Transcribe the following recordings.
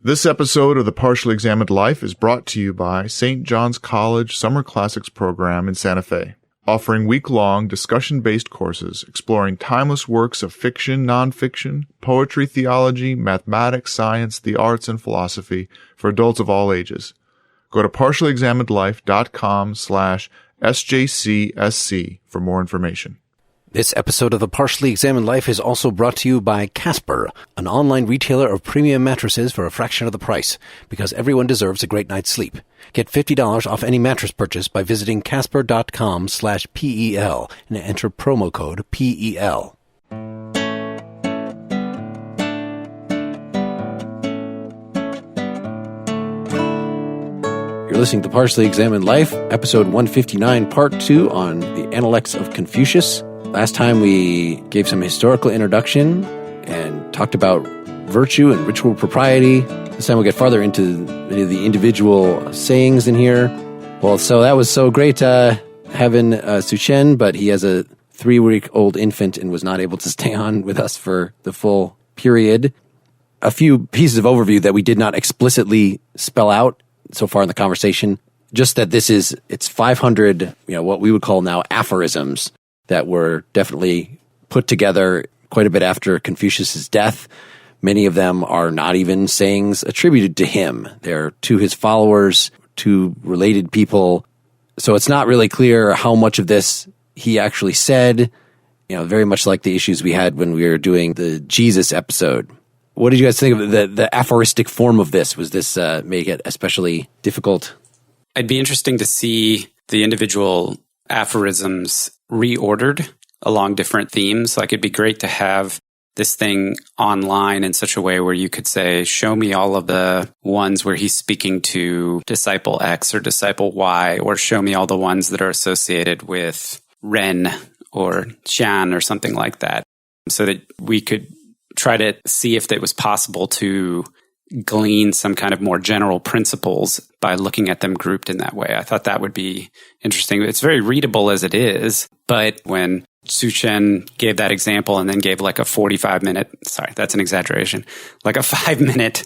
This episode of The Partially Examined Life is brought to you by St. John's College Summer Classics program in Santa Fe, offering week-long discussion-based courses exploring timeless works of fiction, nonfiction, poetry, theology, mathematics, science, the arts, and philosophy for adults of all ages. Go to partiallyexaminedlife.com/SJCSC for more information. This episode of The Partially Examined Life is also brought to you by Casper, an online retailer of premium mattresses for a fraction of the price, because everyone deserves a great night's sleep. Get $50 off any mattress purchase by visiting casper.com/PEL and enter promo code PEL. You're listening to Partially Examined Life, episode 159, part 2 on the Analects of Confucius. Last time we gave some historical introduction and talked about virtue and ritual propriety. This time we'll get farther into many of the individual sayings in here. Well, so that was so great having Suchen, but he has a 3-week-old infant and was not able to stay on with us for the full period. A few pieces of overview that we did not explicitly spell out so far in the conversation. Just that it's 500, what we would call now aphorisms that were definitely put together quite a bit after Confucius's death. Many of them are not even sayings attributed to him. They're to his followers, to related people. So it's not really clear how much of this he actually said, very much like the issues we had when we were doing the Jesus episode. What did you guys think of the aphoristic form of this? Was this make it especially difficult? It'd be interesting to see the individual aphorisms reordered along different themes. Like, it'd be great to have this thing online in such a way where you could say, show me all of the ones where he's speaking to disciple X or disciple Y, or show me all the ones that are associated with Rennes or Xian or something like that, so that we could try to see if it was possible to glean some kind of more general principles by looking at them grouped in that way. I thought that would be interesting. It's very readable as it is, but when Suchen gave that example and then gave like a 45-minute, sorry, that's an exaggeration, like a 5-minute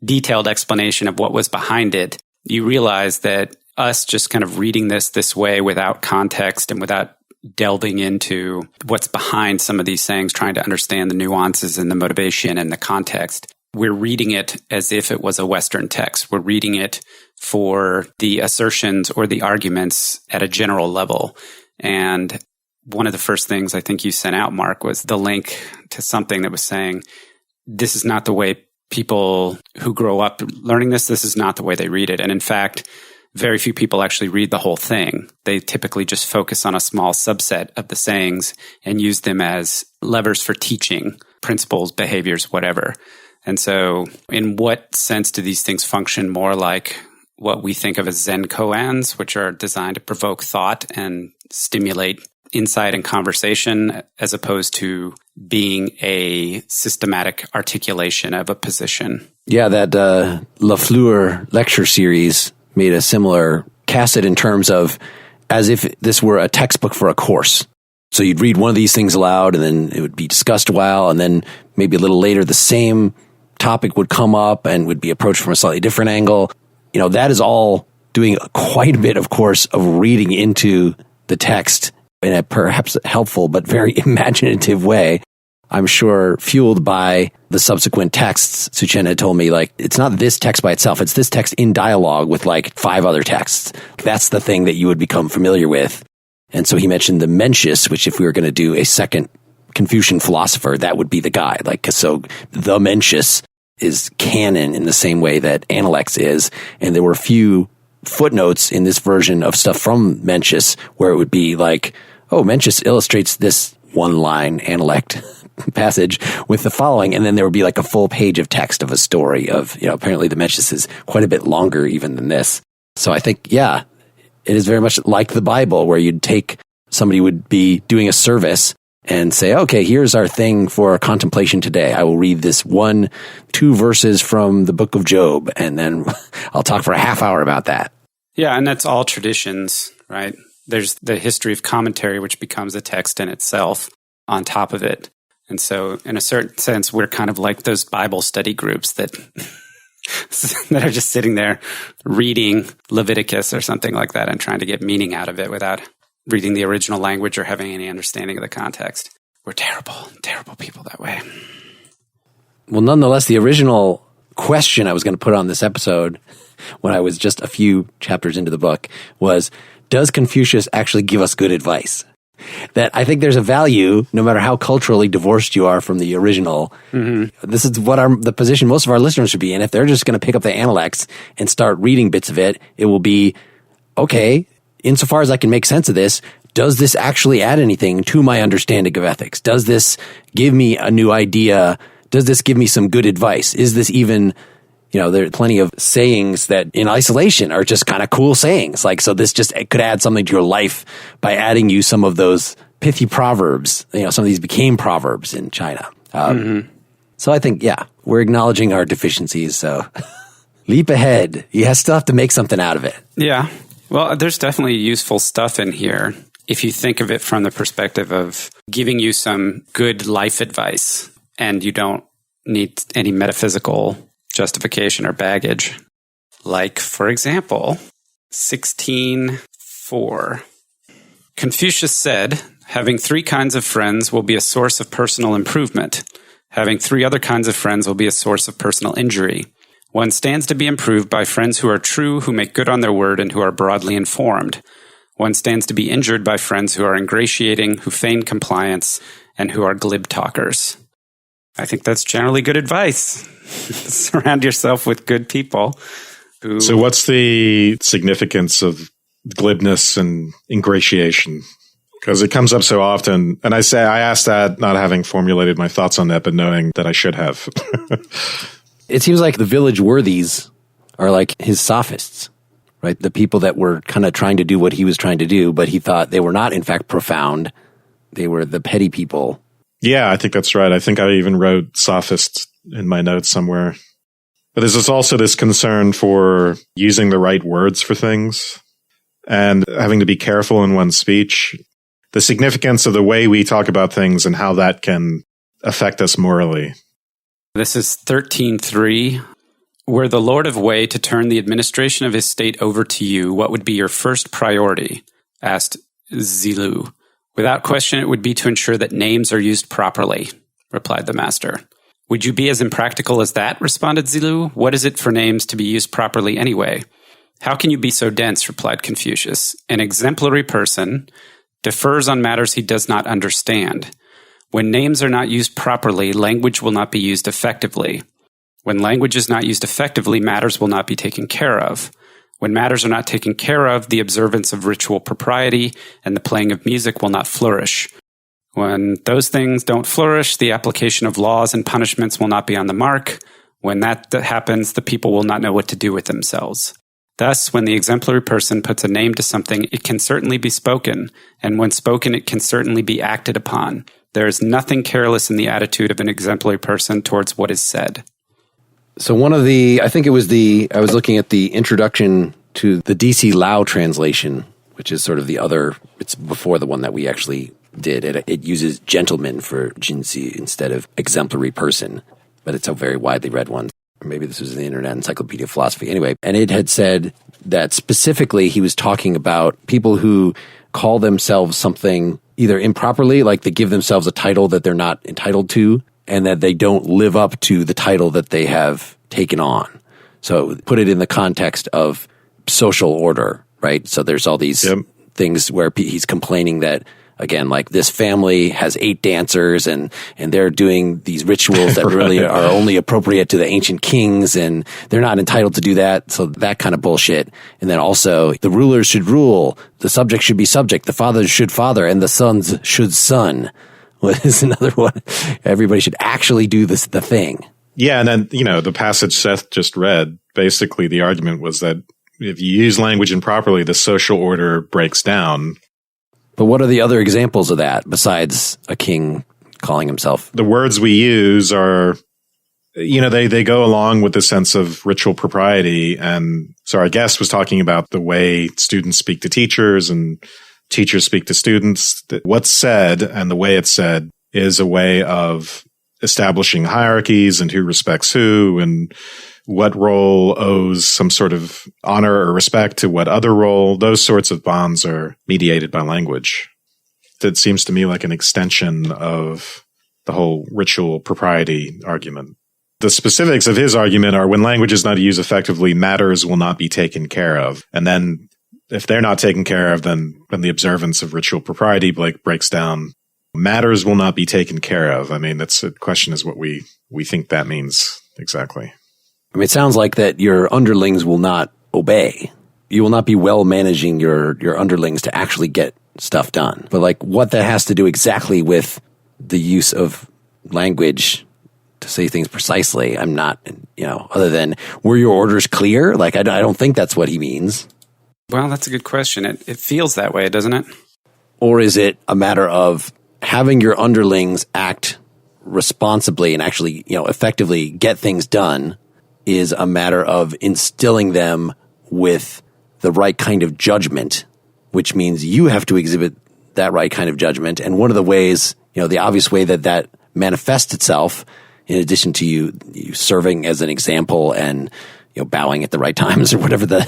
detailed explanation of what was behind it, you realize that us just kind of reading this way without context and without delving into what's behind some of these sayings, trying to understand the nuances and the motivation and the context, we're reading it as if it was a Western text. We're reading it for the assertions or the arguments at a general level. And one of the first things I think you sent out, Mark, was the link to something that was saying, this is not the way people who grow up learning this is not the way they read it. And in fact, very few people actually read the whole thing. They typically just focus on a small subset of the sayings and use them as levers for teaching principles, behaviors, whatever. And so in what sense do these things function more like what we think of as Zen koans, which are designed to provoke thought and stimulate insight and conversation, as opposed to being a systematic articulation of a position? Yeah, that Lafleur lecture series made a similar cast it in terms of as if this were a textbook for a course. So you'd read one of these things aloud, and then it would be discussed a while, and then maybe a little later the same topic would come up and would be approached from a slightly different angle. That is all doing quite a bit, of course, of reading into the text in a perhaps helpful but very imaginative way. I'm sure fueled by the subsequent texts. Suchen had told me, it's not this text by itself, it's this text in dialogue with 5 other texts. That's the thing that you would become familiar with. And so he mentioned the Mencius, which if we were going to do a second Confucian philosopher, that would be the guy. So the Mencius is canon in the same way that Analects is. And there were a few footnotes in this version of stuff from Mencius where it would be Mencius illustrates this one line Analect passage with the following, and then there would be a full page of text of a story of, apparently the Mencius is quite a bit longer even than this. So I think, it is very much like the Bible, where somebody would be doing a service and say, okay, here's our thing for contemplation today. I will read this 1-2 verses from the book of Job, and then I'll talk for a half hour about that. Yeah, and that's all traditions, right? There's the history of commentary, which becomes a text in itself on top of it. And so in a certain sense, we're kind of like those Bible study groups that that are just sitting there reading Leviticus or something like that and trying to get meaning out of it without reading the original language or having any understanding of the context. We're terrible, terrible people that way. Well, nonetheless, the original question I was going to put on this episode when I was just a few chapters into the book was, does Confucius actually give us good advice? That I think there's a value, no matter how culturally divorced you are from the original. Mm-hmm. This is what the position most of our listeners should be in. If they're just going to pick up the Analects and start reading bits of it, it will be, okay, insofar as I can make sense of this, does this actually add anything to my understanding of ethics? Does this give me a new idea? Does this give me some good advice? Is this even, there are plenty of sayings that in isolation are just kind of cool sayings. Like, so this just, it could add something to your life by adding you some of those pithy proverbs. Some of these became proverbs in China. So I think, we're acknowledging our deficiencies. So leap ahead. You still have to make something out of it. Yeah. Well, there's definitely useful stuff in here if you think of it from the perspective of giving you some good life advice and you don't need any metaphysical justification or baggage. Like, for example, 16:4. Confucius said, having 3 kinds of friends will be a source of personal improvement. Having 3 other kinds of friends will be a source of personal injury. One stands to be improved by friends who are true, who make good on their word, and who are broadly informed. One stands to be injured by friends who are ingratiating, who feign compliance, and who are glib talkers. I think that's generally good advice. Surround yourself with good people. So what's the significance of glibness and ingratiation? Because it comes up so often. And I asked that not having formulated my thoughts on that, but knowing that I should have. It seems like the village worthies are like his sophists, right? The people that were kind of trying to do what he was trying to do, but he thought they were not, in fact, profound. They were the petty people. Yeah, I think that's right. I think I even wrote sophists in my notes somewhere. But there's also this concern for using the right words for things and having to be careful in one's speech. The significance of the way we talk about things and how that can affect us morally. This is 13:3. Were the Lord of Wei to turn the administration of his state over to you, what would be your first priority? Asked Zilu. Without question, it would be to ensure that names are used properly, replied the master. Would you be as impractical as that? Responded Zilu. What is it for names to be used properly anyway? How can you be so dense? Replied Confucius. An exemplary person defers on matters he does not understand. When names are not used properly, language will not be used effectively. When language is not used effectively, matters will not be taken care of. When matters are not taken care of, the observance of ritual propriety and the playing of music will not flourish. When those things don't flourish, the application of laws and punishments will not be on the mark. When that happens, the people will not know what to do with themselves. Thus, when the exemplary person puts a name to something, it can certainly be spoken, and when spoken, it can certainly be acted upon. There is nothing careless in the attitude of an exemplary person towards what is said. So I was looking at the introduction to the D.C. Lau translation, which is sort of it's before the one that we actually did. It uses gentleman for jinsi instead of exemplary person, but it's a very widely read one. Or maybe this was in the Internet Encyclopedia of Philosophy. Anyway, and it had said that specifically he was talking about people who call themselves something either improperly, like they give themselves a title that they're not entitled to, and that they don't live up to the title that they have taken on. So put it in the context of social order, right? So there's all these things where he's complaining that, again, like this family has 8 dancers and they're doing these rituals that really are only appropriate to the ancient kings and they're not entitled to do that. So that kind of bullshit. And then also the rulers should rule, the subject should be subject, the fathers should father, and the sons should son. What is another one? Everybody should actually do the thing. Yeah, and then, the passage Seth just read, basically the argument was that if you use language improperly, the social order breaks down. But what are the other examples of that besides a king calling himself? The words we use are, they go along with the sense of ritual propriety. And so our guest was talking about the way students speak to teachers and teachers speak to students. That what's said and the way it's said is a way of establishing hierarchies and who respects who and what role owes some sort of honor or respect to what other role. Those sorts of bonds are mediated by language. That seems to me like an extension of the whole ritual propriety argument. The specifics of his argument are when language is not used effectively, matters will not be taken care of. And then if they're not taken care of, then the observance of ritual propriety breaks down. Matters will not be taken care of. I mean, that's the question is what we think that means exactly. I mean, it sounds like that your underlings will not obey. You will not be well managing your underlings to actually get stuff done. But like what that has to do exactly with the use of language to say things precisely, I'm not, other than were your orders clear? Like, I don't think that's what he means. Well, that's a good question. It feels that way, doesn't it? Or is it a matter of having your underlings act responsibly and actually, effectively get things done is a matter of instilling them with the right kind of judgment, which means you have to exhibit that right kind of judgment. And one of the ways, the obvious way that manifests itself, in addition to you serving as an example and, bowing at the right times or whatever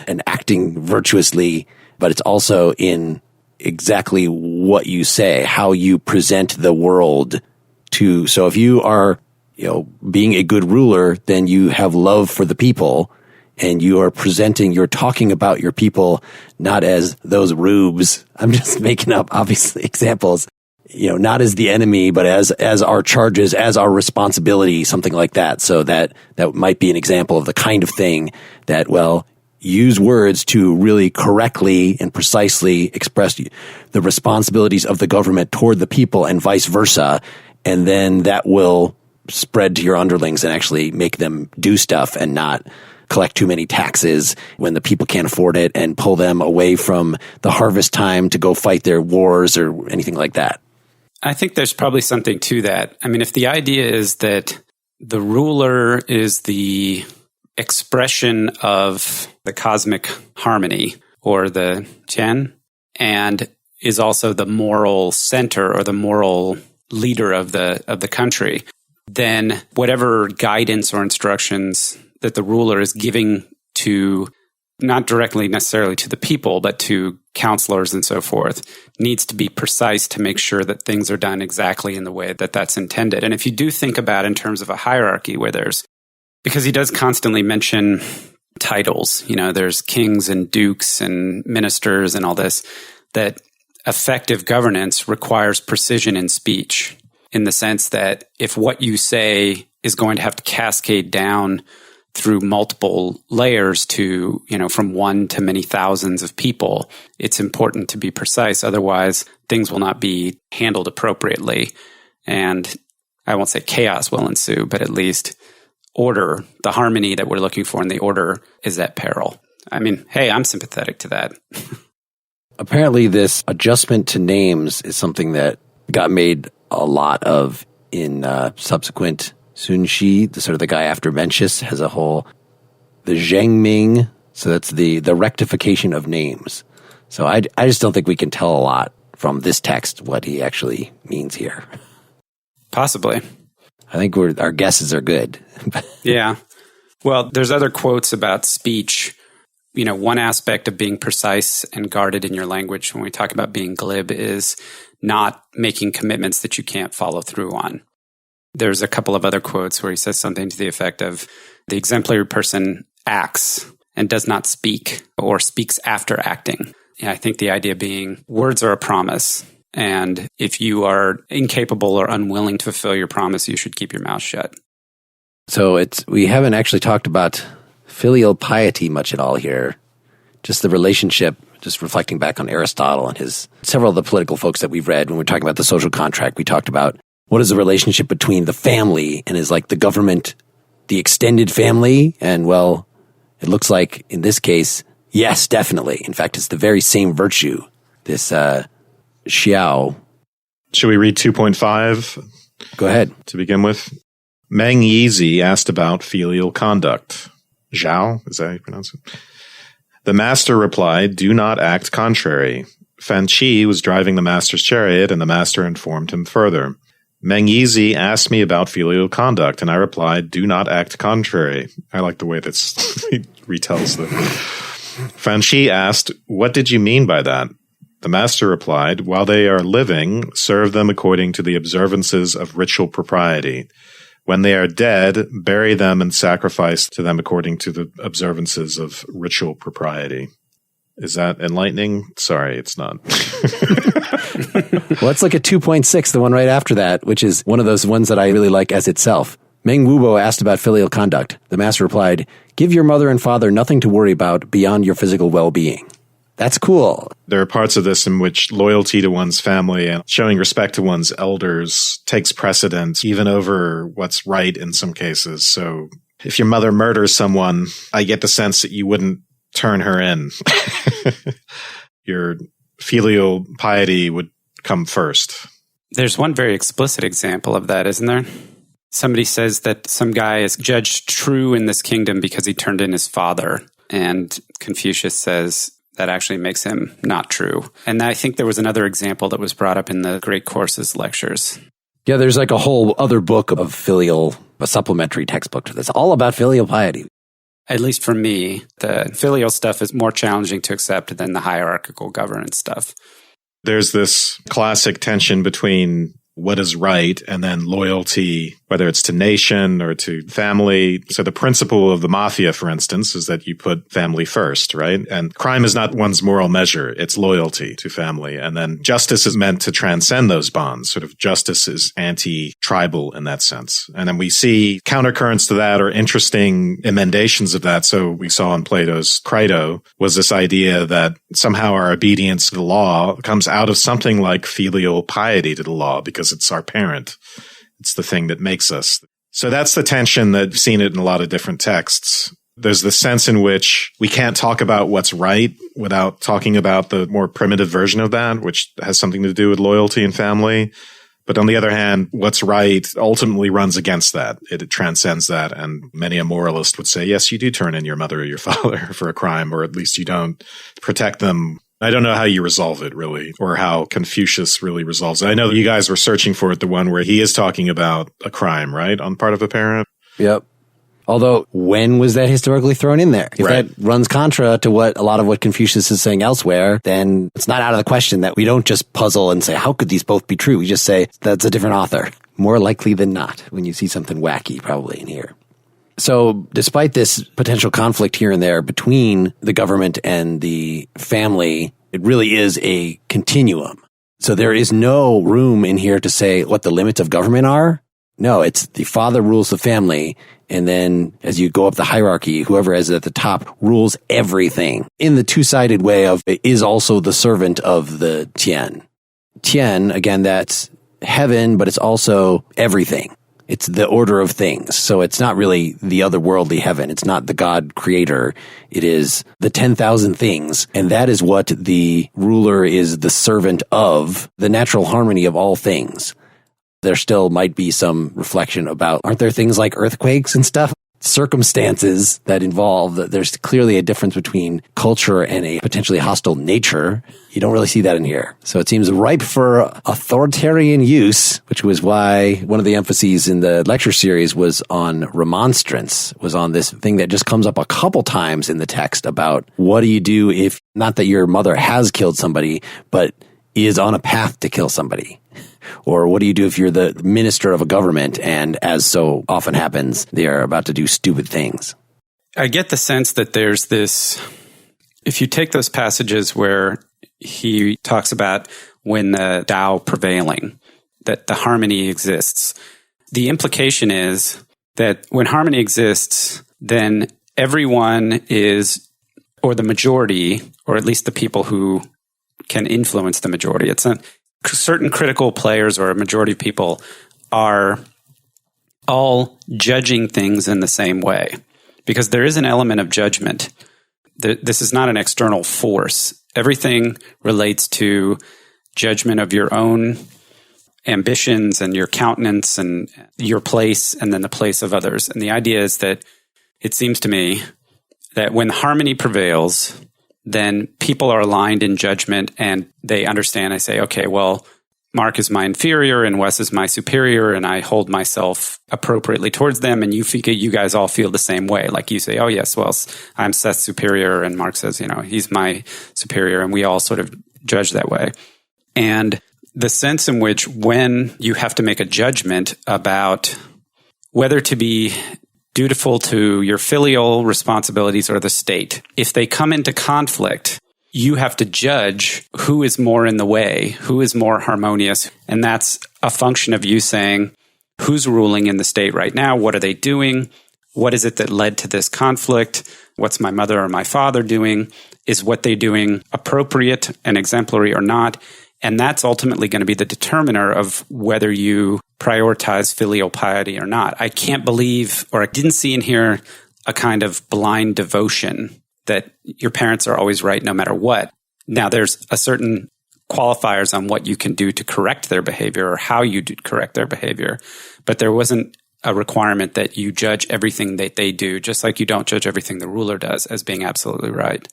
and acting virtuously, but it's also in exactly what you say, how you present the world to. So if you are, being a good ruler, then you have love for the people and you're talking about your people, not as those rubes. I'm just making up obviously examples, not as the enemy, but as our charges, as our responsibility, something like that. So that might be an example of the kind of thing that, use words to really correctly and precisely express the responsibilities of the government toward the people and vice versa. And then that will spread to your underlings and actually make them do stuff and not collect too many taxes when the people can't afford it and pull them away from the harvest time to go fight their wars or anything like that. I think there's probably something to that. I mean, if the idea is that the ruler is the expression of the cosmic harmony or the Chen and is also the moral center or the moral leader of the country, then whatever guidance or instructions that the ruler is giving to, not directly necessarily to the people, but to counselors and so forth, needs to be precise to make sure that things are done exactly in the way that that's intended. And if you do think about in terms of a hierarchy where because he does constantly mention titles, there's kings and dukes and ministers and all this, that effective governance requires precision in speech in the sense that if what you say is going to have to cascade down through multiple layers to, from one to many thousands of people, it's important to be precise. Otherwise, things will not be handled appropriately. And I won't say chaos will ensue, but at least order, the harmony that we're looking for in the order is at peril. I mean, hey, I'm sympathetic to that. Apparently, this adjustment to names is something that got made a lot of in subsequent Sun Shi, the guy after Mencius, has the Zhengming. So that's the rectification of names. So I just don't think we can tell a lot from this text what he actually means here. Possibly. I think our guesses are good. Yeah. Well, there's other quotes about speech. One aspect of being precise and guarded in your language when we talk about being glib is not making commitments that you can't follow through on. There's a couple of other quotes where he says something to the effect of the exemplary person acts and does not speak or speaks after acting. And I think the idea being words are a promise. And if you are incapable or unwilling to fulfill your promise, you should keep your mouth shut. So we haven't actually talked about filial piety much at all here. Just the relationship, just reflecting back on Aristotle and several of the political folks that we've read when we're talking about the social contract, we talked about what is the relationship between the family and is like the government, the extended family? And it looks like in this case, yes, definitely. In fact, it's the very same virtue, this xiao. Should we read 2.5? Go ahead. To begin with. Meng Yizi asked about filial conduct. Zhao, is that how you pronounce it? The master replied, "Do not act contrary." Fan Qi was driving the master's chariot, and the master informed him further. Mengzi asked me about filial conduct, and I replied, do not act contrary. I like the way that he retells the. Fanchi asked, what did you mean by that? The master replied, while they are living, serve them according to the observances of ritual propriety. When they are dead, bury them and sacrifice to them according to the observances of ritual propriety. Is that enlightening? Sorry, it's not. Well, let's look at 2.6, the one right after that, which is one of those ones that I really like as itself. Meng Wubo asked about filial conduct. The master replied, give your mother and father nothing to worry about beyond your physical well-being. That's cool. There are parts of this in which loyalty to one's family and showing respect to one's elders takes precedence even over what's right in some cases. So if your mother murders someone, I get the sense that you wouldn't turn her in. Your filial piety would come first. There's one very explicit example of that, isn't there? Somebody says that some guy is judged true in this kingdom because he turned in his father. And Confucius says that actually makes him not true. And I think there was another example that was brought up in the Great Courses lectures. Yeah, there's like a whole other book of filial, a supplementary textbook to this, all about filial piety. At least for me, the filial stuff is more challenging to accept than the hierarchical governance stuff. There's this classic tension between what is right and then loyalty, whether it's to nation or to family. So the principle of the mafia, for instance, is that you put family first, right? And crime is not one's moral measure. It's loyalty to family. And then justice is meant to transcend those bonds. Sort of justice is anti-tribal in that sense. And then we see countercurrents to that or interesting emendations of that. So we saw in Plato's Crito was this idea that somehow our obedience to the law comes out of something like filial piety to the law because it's our parent. It's the thing that makes us. So that's the tension that I've seen it in a lot of different texts. There's the sense in which we can't talk about what's right without talking about the more primitive version of that, which has something to do with loyalty and family. But on the other hand, what's right ultimately runs against that. It transcends that. And many a moralist would say, yes, you do turn in your mother or your father for a crime, or at least you don't protect them. I don't know how you resolve it, really, or how Confucius really resolves it. I know that you guys were searching for it, the one where he is talking about a crime, right, on part of a parent. Yep. Although, when was that historically thrown in there? If that runs contra to what a lot of what Confucius is saying elsewhere, then it's not out of the question that we don't just puzzle and say, how could these both be true? We just say, that's a different author. More likely than not, when you see something wacky probably in here. So despite this potential conflict here and there between the government and the family, it really is a continuum. So there is no room in here to say what the limits of government are. No, it's the father rules the family. And then as you go up the hierarchy, whoever is at the top rules everything in the two-sided way of is also the servant of the Tian. Tian, again, that's heaven, but it's also everything. It's the order of things. So it's not really the otherworldly heaven. It's not the God creator. It is the 10,000 things. And that is what the ruler is the servant of, the natural harmony of all things. There still might be some reflection about, aren't there things like earthquakes and stuff? Circumstances that involve that there's clearly a difference between culture and a potentially hostile nature. You don't really see that in here. So it seems ripe for authoritarian use, which was why one of the emphases in the lecture series was on remonstrance, was on this thing that just comes up a couple times in the text about what do you do if, not that your mother has killed somebody, but is on a path to kill somebody? Or what do you do if you're the minister of a government and, as so often happens, they are about to do stupid things? I get the sense that there's this, if you take those passages where he talks about when the Tao prevailing, that the harmony exists, the implication is that when harmony exists, then everyone is, or the majority, or at least the people who can influence the majority. It's not certain critical players or a majority of people are all judging things in the same way, because there is an element of judgment. This is not an external force. Everything relates to judgment of your own ambitions and your countenance and your place and then the place of others. And the idea is that it seems to me that when harmony prevails, then people are aligned in judgment and they understand. I say, okay, well, Mark is my inferior and Wes is my superior, and I hold myself appropriately towards them, and you guys all feel the same way. Like you say, oh yes, well, I'm Seth's superior, and Mark says, he's my superior, and we all sort of judge that way. And the sense in which when you have to make a judgment about whether to be dutiful to your filial responsibilities or the state, if they come into conflict, you have to judge who is more in the way, who is more harmonious. And that's a function of you saying, who's ruling in the state right now? What are they doing? What is it that led to this conflict? What's my mother or my father doing? Is what they're doing appropriate and exemplary or not? And that's ultimately going to be the determiner of whether you prioritize filial piety or not. I can't believe, or I didn't see in here, a kind of blind devotion that your parents are always right no matter what. Now, there's a certain qualifiers on what you can do to correct their behavior or how you do correct their behavior. But there wasn't a requirement that you judge everything that they do, just like you don't judge everything the ruler does as being absolutely right.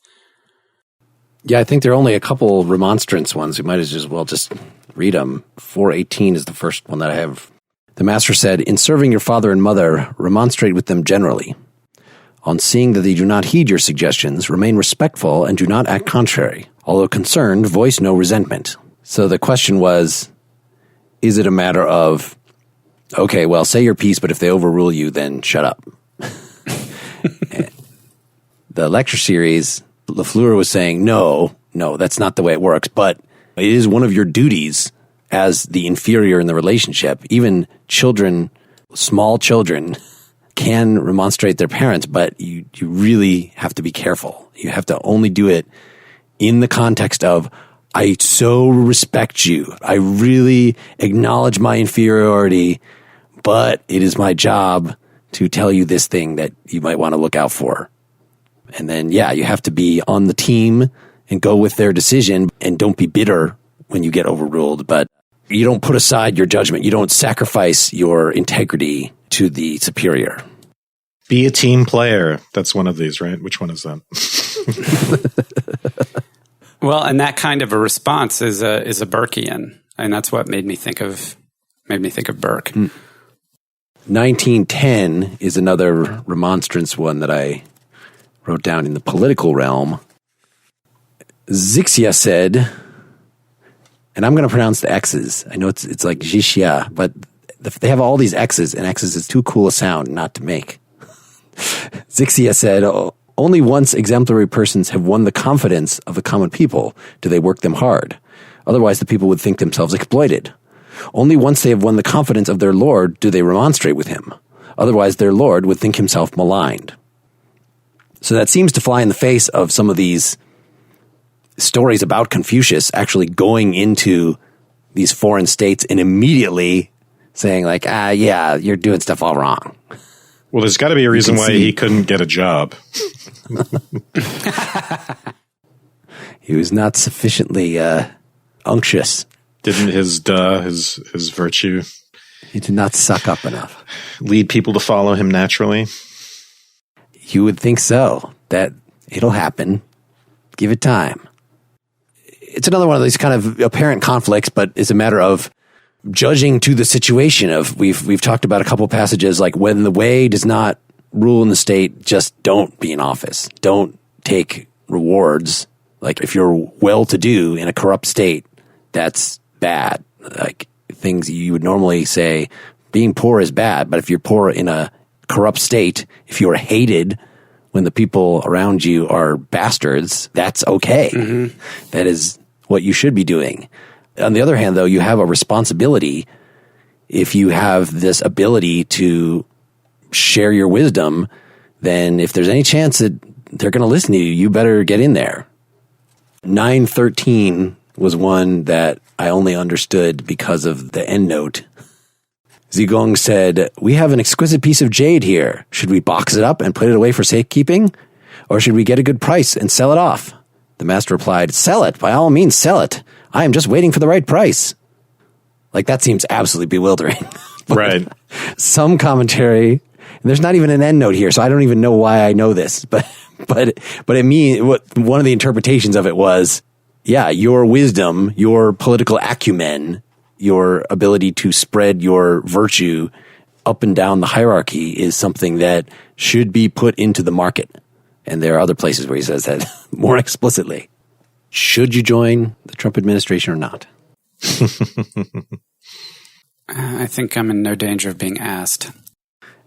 Yeah, I think there are only a couple remonstrance ones. We might as well just read them. 418 is the first one that I have. The master said, in serving your father and mother, remonstrate with them generally. On seeing that they do not heed your suggestions, remain respectful and do not act contrary. Although concerned, voice no resentment. So the question was, is it a matter of, okay, well, say your piece, but if they overrule you, then shut up. The lecture series, Lafleur was saying, no, that's not the way it works, but it is one of your duties as the inferior in the relationship. Even children, small children, can remonstrate their parents, but you really have to be careful. You have to only do it in the context of, I so respect you. I really acknowledge my inferiority, but it is my job to tell you this thing that you might want to look out for. And then, you have to be on the team and go with their decision, and don't be bitter when you get overruled, but you don't put aside your judgment. You don't sacrifice your integrity to the superior. Be a team player. That's one of these, right? Which one is that? Well, and that kind of a response is a Burkean, and that's what made me think of Burke. 1910 is another remonstrance one that I wrote down in the political realm. Zixia said, and I'm going to pronounce the X's. I know it's like Zixia, but they have all these X's, and X's is too cool a sound not to make. Zixia said, only once exemplary persons have won the confidence of the common people do they work them hard. Otherwise, the people would think themselves exploited. Only once they have won the confidence of their lord do they remonstrate with him. Otherwise, their lord would think himself maligned. So that seems to fly in the face of some of these stories about Confucius actually going into these foreign states and immediately saying like, you're doing stuff all wrong. Well, there's got to be a reason why he couldn't get a job. He was not sufficiently unctuous. Didn't his virtue? He did not suck up enough. Lead people to follow him naturally? You would think so. That it'll happen. Give it time. It's another one of these kind of apparent conflicts, but it's a matter of judging to the situation of, we've talked about a couple passages, like when the way does not rule in the state, just don't be in office. Don't take rewards. Like if you're well-to-do in a corrupt state, that's bad. Like things you would normally say, being poor is bad, but if you're poor in a corrupt state, if you're hated when the people around you are bastards, that's okay. Mm-hmm. That is what you should be doing. On the other hand, though, you have a responsibility if you have this ability to share your wisdom, then if there's any chance that they're going to listen to you, you better get in there. 913 was one that I only understood because of the endnote. Zigong said, we have an exquisite piece of jade here. Should we box it up and put it away for safekeeping? Or should we get a good price and sell it off? The master replied, sell it. By all means, sell it. I am just waiting for the right price. Like, that seems absolutely bewildering. Right. Some commentary, and there's not even an endnote here, so I don't even know why I know this. But it means, one of the interpretations of it was, your wisdom, your political acumen your ability to spread your virtue up and down the hierarchy is something that should be put into the market. And there are other places where he says that more explicitly. Should you join the Trump administration or not? I think I'm in no danger of being asked.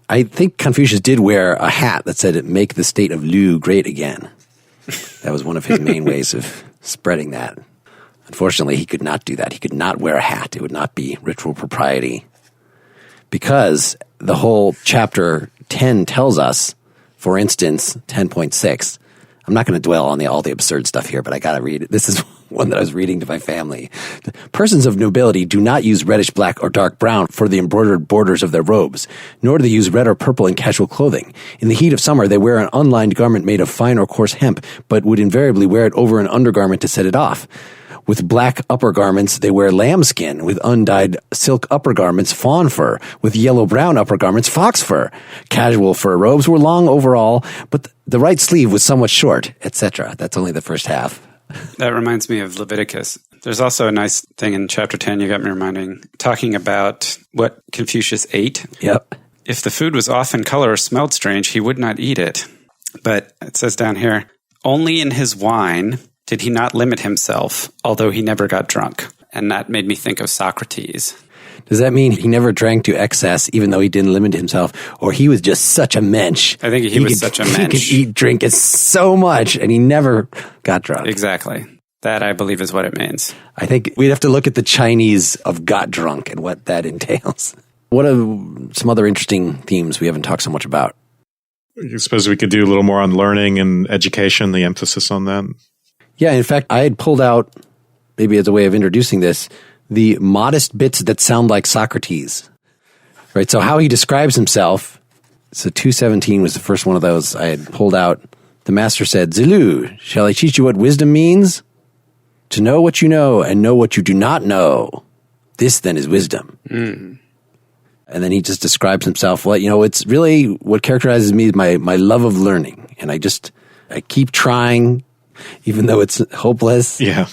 I think Confucius did wear a hat that said, "Make the state of Liu great again." That was one of his main ways of spreading that. Unfortunately, he could not do that. He could not wear a hat. It would not be ritual propriety. Because the whole chapter 10 tells us, for instance, 10.6, I'm not going to dwell on all the absurd stuff here, but I got to read it. This is one that I was reading to my family. Persons of nobility do not use reddish black or dark brown for the embroidered borders of their robes, nor do they use red or purple in casual clothing. In the heat of summer, they wear an unlined garment made of fine or coarse hemp, but would invariably wear it over an undergarment to set it off. With black upper garments, they wear lambskin. With undyed silk upper garments, fawn fur. With yellow-brown upper garments, fox fur. Casual fur robes were long overall, but the right sleeve was somewhat short, etc. That's only the first half. That reminds me of Leviticus. There's also a nice thing in chapter 10, you got me reminding, talking about what Confucius ate. Yep. If the food was off in color or smelled strange, he would not eat it. But it says down here, only in his wine did he not limit himself, although he never got drunk. And that made me think of Socrates. Does that mean he never drank to excess, even though he didn't limit himself? Or he was just such a mensch? I think he was such a mensch. He could drink so much, and he never got drunk. Exactly. That, I believe, is what it means. I think we'd have to look at the Chinese of got drunk and what that entails. What are some other interesting themes we haven't talked so much about? I suppose we could do a little more on learning and education, the emphasis on that. Yeah, in fact, I had pulled out, maybe as a way of introducing this, the modest bits that sound like Socrates. Right, so how he describes himself, so 217 was the first one of those I had pulled out. The master said, "Zilu, shall I teach you what wisdom means? To know what you know and know what you do not know. This then is wisdom." Mm. And then he just describes himself, well, it's really what characterizes me is my love of learning. And I keep trying, even though it's hopeless. Yeah.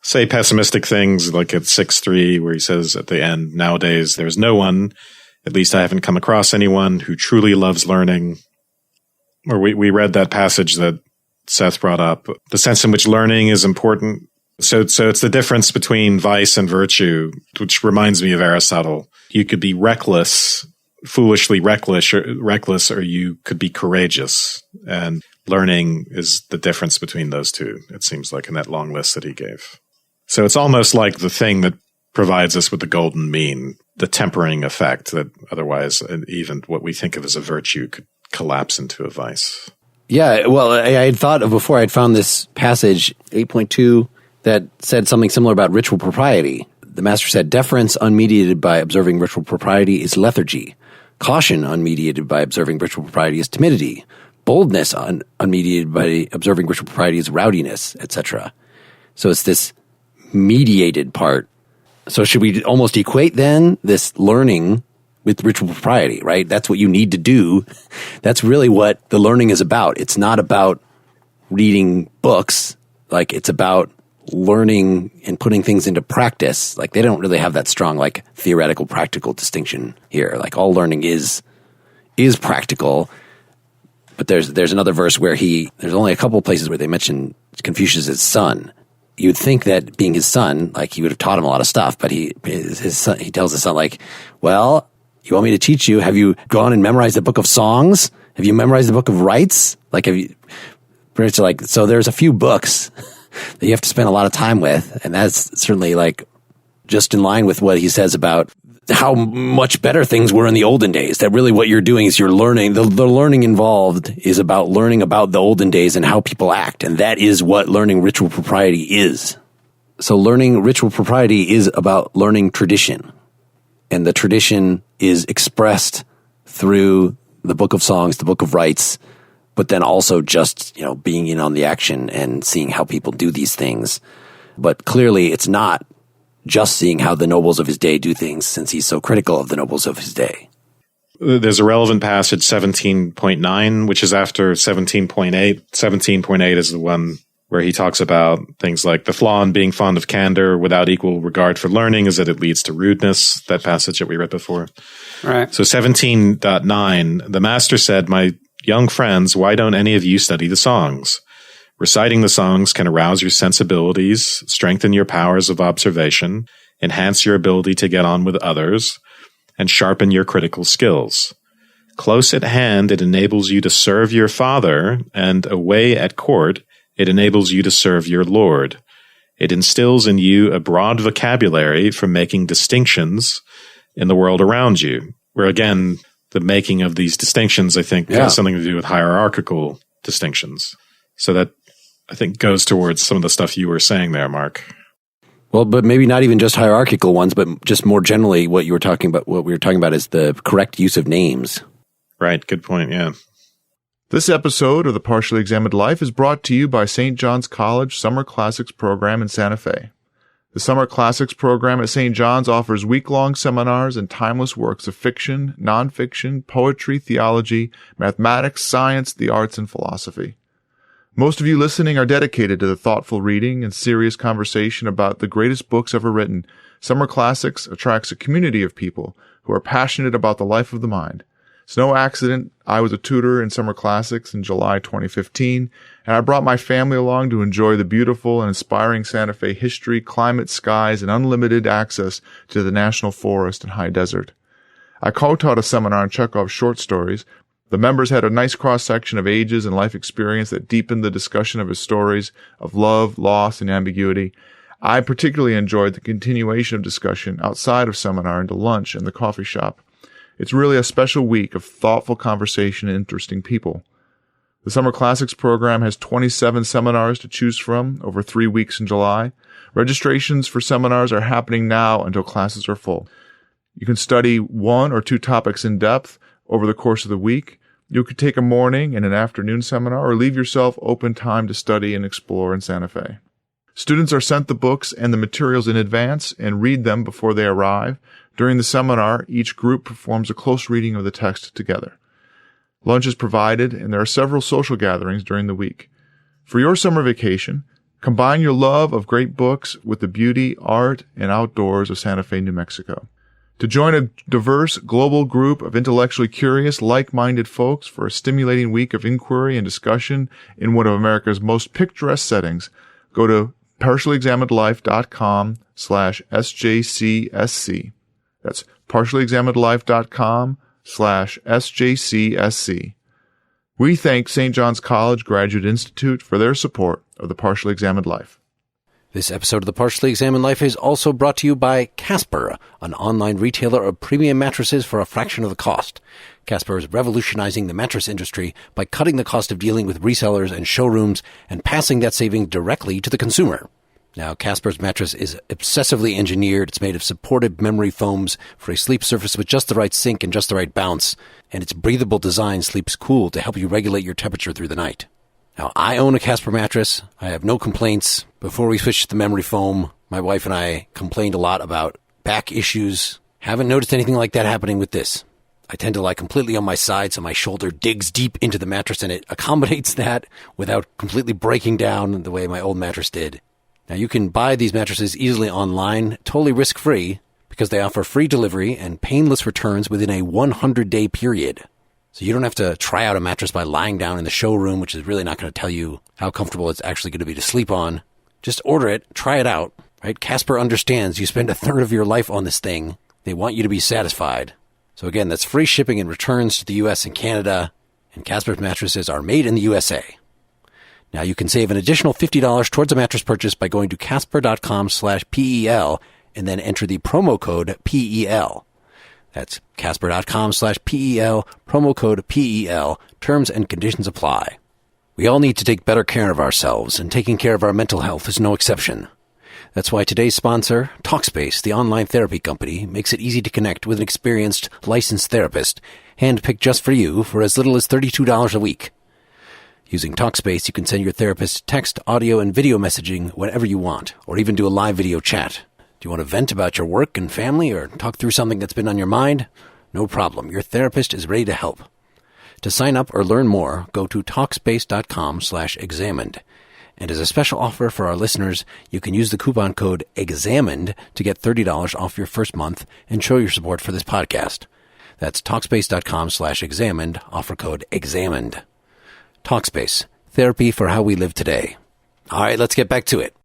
Say pessimistic things like at 6.3 where he says at the end, nowadays there's no one, at least I haven't come across anyone who truly loves learning. Or we read that passage that Seth brought up, the sense in which learning is important. So it's the difference between vice and virtue, which reminds me of Aristotle. You could be reckless, foolishly reckless, or you could be courageous. And learning is the difference between those two, it seems like, in that long list that he gave. So it's almost like the thing that provides us with the golden mean, the tempering effect that otherwise even what we think of as a virtue could collapse into a vice. Yeah, well, I had thought of before I'd found this passage, 8.2, that said something similar about ritual propriety. The master said, deference unmediated by observing ritual propriety is lethargy. Caution unmediated by observing ritual propriety is timidity. Boldness unmediated by observing ritual propriety is rowdiness, etc. So it's this mediated part. So should we almost equate then this learning with ritual propriety, right? That's what you need to do. That's really what the learning is about. It's not about reading books. Like, it's about learning and putting things into practice. Like, they don't really have that strong, like, theoretical practical distinction here. Like, all learning is practical. But there's another verse where there's only a couple of places where they mention Confucius' son. You'd think that being his son, like, he would have taught him a lot of stuff, but he tells his son, like, well, you want me to teach you? Have you gone and memorized the book of songs? Have you memorized the book of rites? Like, so there's a few books that you have to spend a lot of time with, and that's certainly, like, just in line with what he says about how much better things were in the olden days. That really what you're doing is you're learning. The learning involved is about learning about the olden days and how people act. And that is what learning ritual propriety is. So learning ritual propriety is about learning tradition. And the tradition is expressed through the book of songs, the book of rites, but then also just, being in on the action and seeing how people do these things. But clearly it's not just seeing how the nobles of his day do things, since he's so critical of the nobles of his day. There's a relevant passage, 17.9, which is after 17.8. 17.8 is the one where he talks about things like the flaw in being fond of candor without equal regard for learning is that it leads to rudeness, that passage that we read before. Right. So 17.9, the master said, "My young friends, why don't any of you study the songs? Reciting the songs can arouse your sensibilities, strengthen your powers of observation, enhance your ability to get on with others, and sharpen your critical skills. Close at hand, it enables you to serve your father, and away at court, it enables you to serve your lord. It instills in you a broad vocabulary for making distinctions in the world around you." Where again, the making of these distinctions, I think, has something to do with hierarchical distinctions. So that, I think, goes towards some of the stuff you were saying there, Mark. Well, but maybe not even just hierarchical ones, but just more generally what you were talking about. What we were talking about is the correct use of names. Right. Good point. Yeah. This episode of The Partially Examined Life is brought to you by St. John's College Summer Classics program in Santa Fe. The Summer Classics program at St. John's offers week-long seminars and timeless works of fiction, nonfiction, poetry, theology, mathematics, science, the arts, and philosophy. Most of you listening are dedicated to the thoughtful reading and serious conversation about the greatest books ever written. Summer Classics attracts a community of people who are passionate about the life of the mind. It's no accident I was a tutor in Summer Classics in July 2015, and I brought my family along to enjoy the beautiful and inspiring Santa Fe history, climate, skies, and unlimited access to the national forest and high desert. I co-taught a seminar on Chekhov's short stories. The members had a nice cross-section of ages and life experience that deepened the discussion of his stories of love, loss, and ambiguity. I particularly enjoyed the continuation of discussion outside of seminar into lunch and the coffee shop. It's really a special week of thoughtful conversation and interesting people. The Summer Classics program has 27 seminars to choose from over 3 weeks in July. Registrations for seminars are happening now until classes are full. You can study 1 or 2 topics in depth over the course of the week. You could take a morning and an afternoon seminar or leave yourself open time to study and explore in Santa Fe. Students are sent the books and the materials in advance and read them before they arrive. During the seminar, each group performs a close reading of the text together. Lunch is provided, and there are several social gatherings during the week. For your summer vacation, combine your love of great books with the beauty, art, and outdoors of Santa Fe, New Mexico. To join a diverse global group of intellectually curious, like-minded folks for a stimulating week of inquiry and discussion in one of America's most picturesque settings, go to partiallyexaminedlife.com/SJCSC. That's partiallyexaminedlife.com/SJCSC. We thank St. John's College Graduate Institute for their support of the Partially Examined Life. This episode of The Partially Examined Life is also brought to you by Casper, an online retailer of premium mattresses for a fraction of the cost. Casper is revolutionizing the mattress industry by cutting the cost of dealing with resellers and showrooms and passing that saving directly to the consumer. Now, Casper's mattress is obsessively engineered. It's made of supportive memory foams for a sleep surface with just the right sink and just the right bounce, and its breathable design sleeps cool to help you regulate your temperature through the night. Now, I own a Casper mattress. I have no complaints. Before we switched to the memory foam, my wife and I complained a lot about back issues. Haven't noticed anything like that happening with this. I tend to lie completely on my side, so my shoulder digs deep into the mattress, and it accommodates that without completely breaking down the way my old mattress did. Now, you can buy these mattresses easily online, totally risk-free, because they offer free delivery and painless returns within a 100-day period. So you don't have to try out a mattress by lying down in the showroom, which is really not going to tell you how comfortable it's actually going to be to sleep on. Just order it, try it out, right? Casper understands you spend a third of your life on this thing. They want you to be satisfied. So again, that's free shipping and returns to the U.S. and Canada, and Casper's mattresses are made in the USA. Now you can save an additional $50 towards a mattress purchase by going to casper.com/PEL and then enter the promo code PEL. That's casper.com/PEL, promo code PEL. Terms and conditions apply. We all need to take better care of ourselves, and taking care of our mental health is no exception. That's why today's sponsor, Talkspace, the online therapy company, makes it easy to connect with an experienced, licensed therapist, handpicked just for you for as little as $32 a week. Using Talkspace, you can send your therapist text, audio, and video messaging whenever you want, or even do a live video chat. Do you want to vent about your work and family or talk through something that's been on your mind? No problem. Your therapist is ready to help. To sign up or learn more, go to Talkspace.com/examined. And as a special offer for our listeners, you can use the coupon code EXAMINED to get $30 off your first month and show your support for this podcast. That's Talkspace.com/examined, offer code EXAMINED. Talkspace, therapy for how we live today. All right, let's get back to it.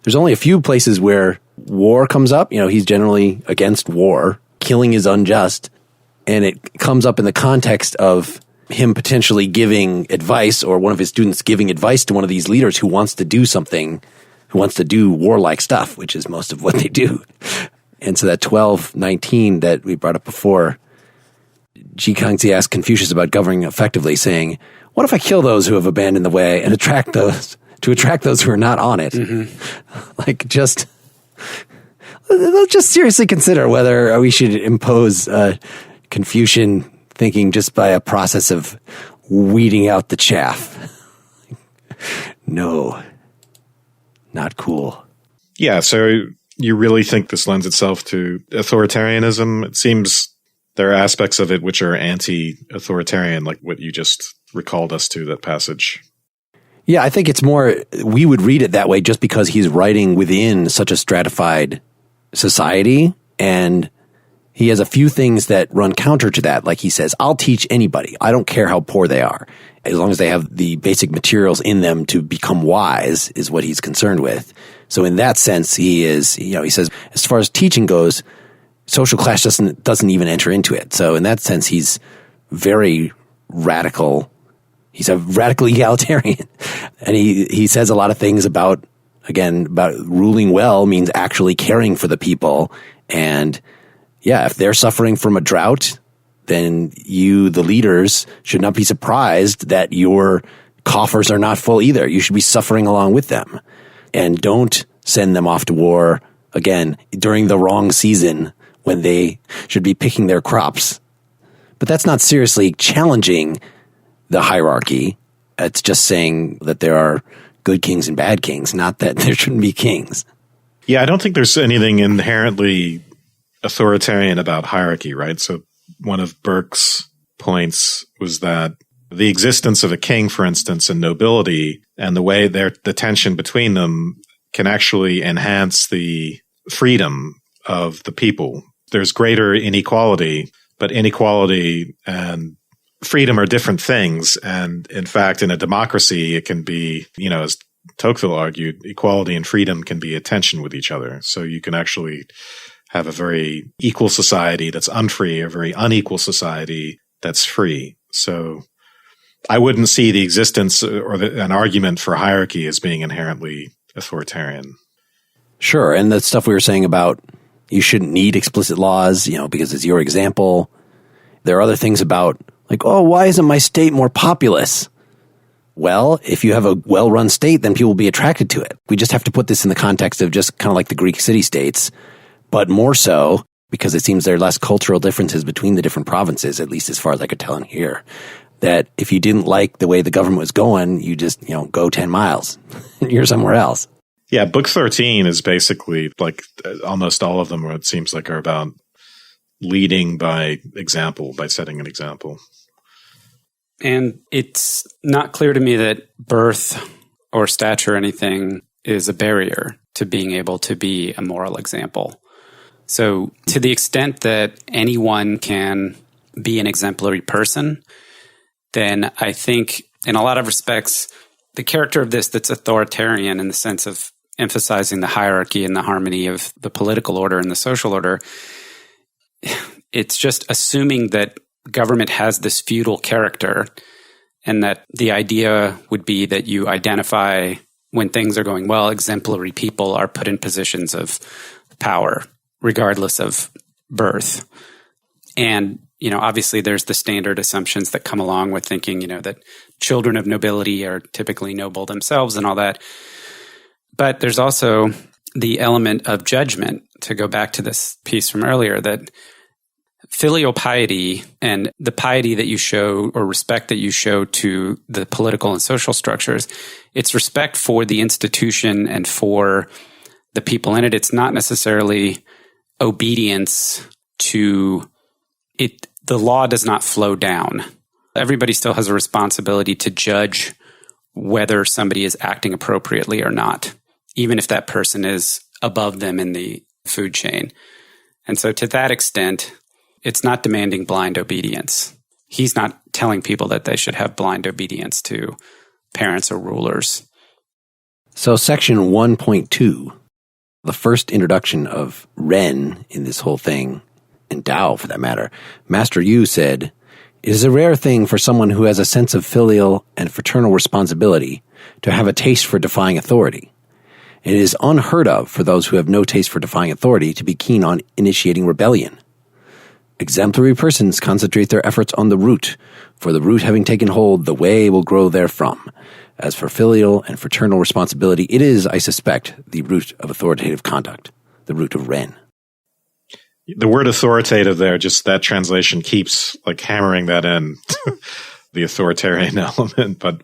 There's only a few places where war comes up. He's generally against war. Killing is unjust. And it comes up in the context of him potentially giving advice, or one of his students giving advice to one of these leaders who wants to do something, who wants to do warlike stuff, which is most of what they do. And so that 12:19 that we brought up before, Ji Kangzi asked Confucius about governing effectively, saying, what if I kill those who have abandoned the way and attract those who are not on it? Mm-hmm. Let's just seriously consider whether we should impose Confucian thinking just by a process of weeding out the chaff. No, not cool. Yeah, so you really think this lends itself to authoritarianism? It seems there are aspects of it which are anti-authoritarian, like what you just recalled us to, that passage. Yeah, I think it's more, we would read it that way just because he's writing within such a stratified society, and he has a few things that run counter to that. Like he says, I'll teach anybody. I don't care how poor they are. As long as they have the basic materials in them to become wise is what he's concerned with. So in that sense, he says, as far as teaching goes, social class doesn't even enter into it. So in that sense, he's very radical. He's a radical egalitarian. And he says a lot of things about ruling well means actually caring for the people. And yeah, if they're suffering from a drought, then you, the leaders, should not be surprised that your coffers are not full either. You should be suffering along with them. And don't send them off to war, again, during the wrong season when they should be picking their crops. But that's not seriously challenging the hierarchy. It's just saying that there are good kings and bad kings, not that there shouldn't be kings. Yeah, I don't think there's anything inherently authoritarian about hierarchy, right? So one of Burke's points was that the existence of a king, for instance, and nobility, and the way the tension between them can actually enhance the freedom of the people. There's greater inequality, but inequality and freedom are different things. And in fact, in a democracy, it can be, as Tocqueville argued, equality and freedom can be a tension with each other. So you can actually have a very equal society that's unfree, a very unequal society that's free. So I wouldn't see the existence or an argument for hierarchy as being inherently authoritarian. Sure. And the stuff we were saying about you shouldn't need explicit laws, because it's your example. There are other things about why isn't my state more populous? Well, if you have a well-run state, then people will be attracted to it. We just have to put this in the context of just kind of like the Greek city-states, but more so because it seems there are less cultural differences between the different provinces, at least as far as I could tell in here, that if you didn't like the way the government was going, you just, go 10 miles and you're somewhere else. Yeah, Book 13 is basically like almost all of them, it seems like, are about leading by example, by setting an example. And it's not clear to me that birth or stature or anything is a barrier to being able to be a moral example. So to the extent that anyone can be an exemplary person, then I think in a lot of respects, the character of this that's authoritarian in the sense of emphasizing the hierarchy and the harmony of the political order and the social order, it's just assuming that government has this feudal character and that the idea would be that you identify when things are going well, exemplary people are put in positions of power, regardless of birth. And, obviously there's the standard assumptions that come along with thinking, that children of nobility are typically noble themselves and all that. But there's also the element of judgment, to go back to this piece from earlier, that filial piety and the piety that you show or respect that you show to the political and social structures, it's respect for the institution and for the people in it. It's not necessarily obedience to it. The law does not flow down. Everybody still has a responsibility to judge whether somebody is acting appropriately or not, even if that person is above them in the food chain. And so to that extent, it's not demanding blind obedience. He's not telling people that they should have blind obedience to parents or rulers. So section 1.2, the first introduction of Ren in this whole thing, and Tao for that matter, Master Yu said, "It is a rare thing for someone who has a sense of filial and fraternal responsibility to have a taste for defying authority. It is unheard of for those who have no taste for defying authority to be keen on initiating rebellion. Exemplary persons concentrate their efforts on the root, for the root having taken hold, the way will grow therefrom. As for filial and fraternal responsibility, it is, I suspect, the root of authoritative conduct, the root of Ren." The word authoritative there, just that translation keeps like hammering that in, the authoritarian element. But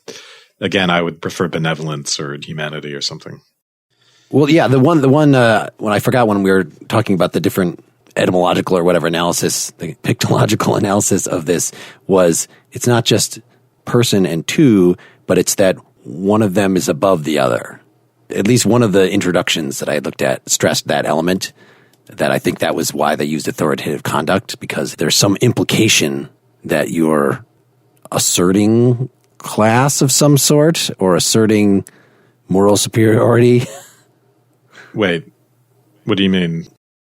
again, I would prefer benevolence or humanity or something. Well, yeah, the one when I forgot when we were talking about the different etymological or whatever analysis, the pictological analysis of this was, it's not just person and two, but it's that one of them is above the other. At least one of the introductions that I looked at stressed that element, that I think that was why they used authoritative conduct, because there's some implication that you're asserting class of some sort or asserting moral superiority. Wait, what do you mean?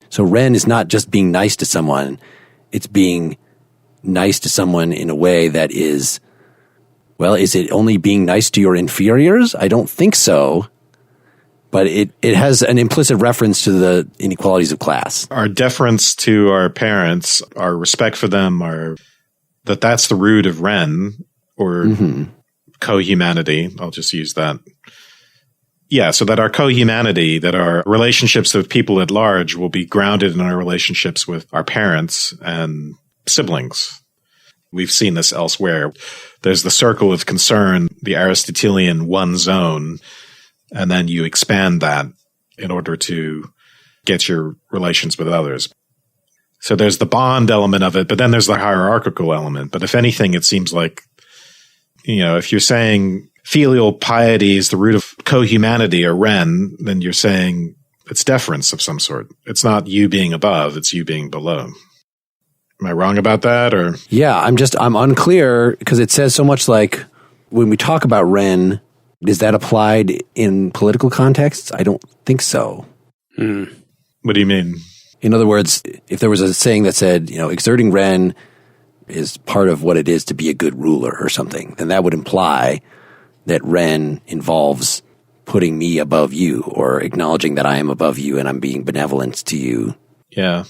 So Ren is not just being nice to someone, it's being nice to someone in a way that is, well, is it only being nice to your inferiors? I don't think so. But it has an implicit reference to the inequalities of class. Our deference to our parents, our respect for them, that's the root of Ren, or cohumanity. I'll just use that. Yeah, so that our cohumanity, that our relationships with people at large will be grounded in our relationships with our parents and siblings. We've seen this elsewhere. There's the circle of concern, the Aristotelian one zone, and then you expand that in order to get your relations with others. So there's the bond element of it, but then there's the hierarchical element. But if anything, it seems like, if you're saying filial piety is the root of cohumanity or Ren, then you're saying it's deference of some sort. It's not you being above, it's you being below. Am I wrong about that? Or yeah, I'm unclear, because it says so much like, when we talk about Ren, is that applied in political contexts? I don't think so. What do you mean? In other words, if there was a saying that said, exerting Ren is part of what it is to be a good ruler or something, then that would imply that Ren involves putting me above you, or acknowledging that I am above you and I'm being benevolent to you. Yeah.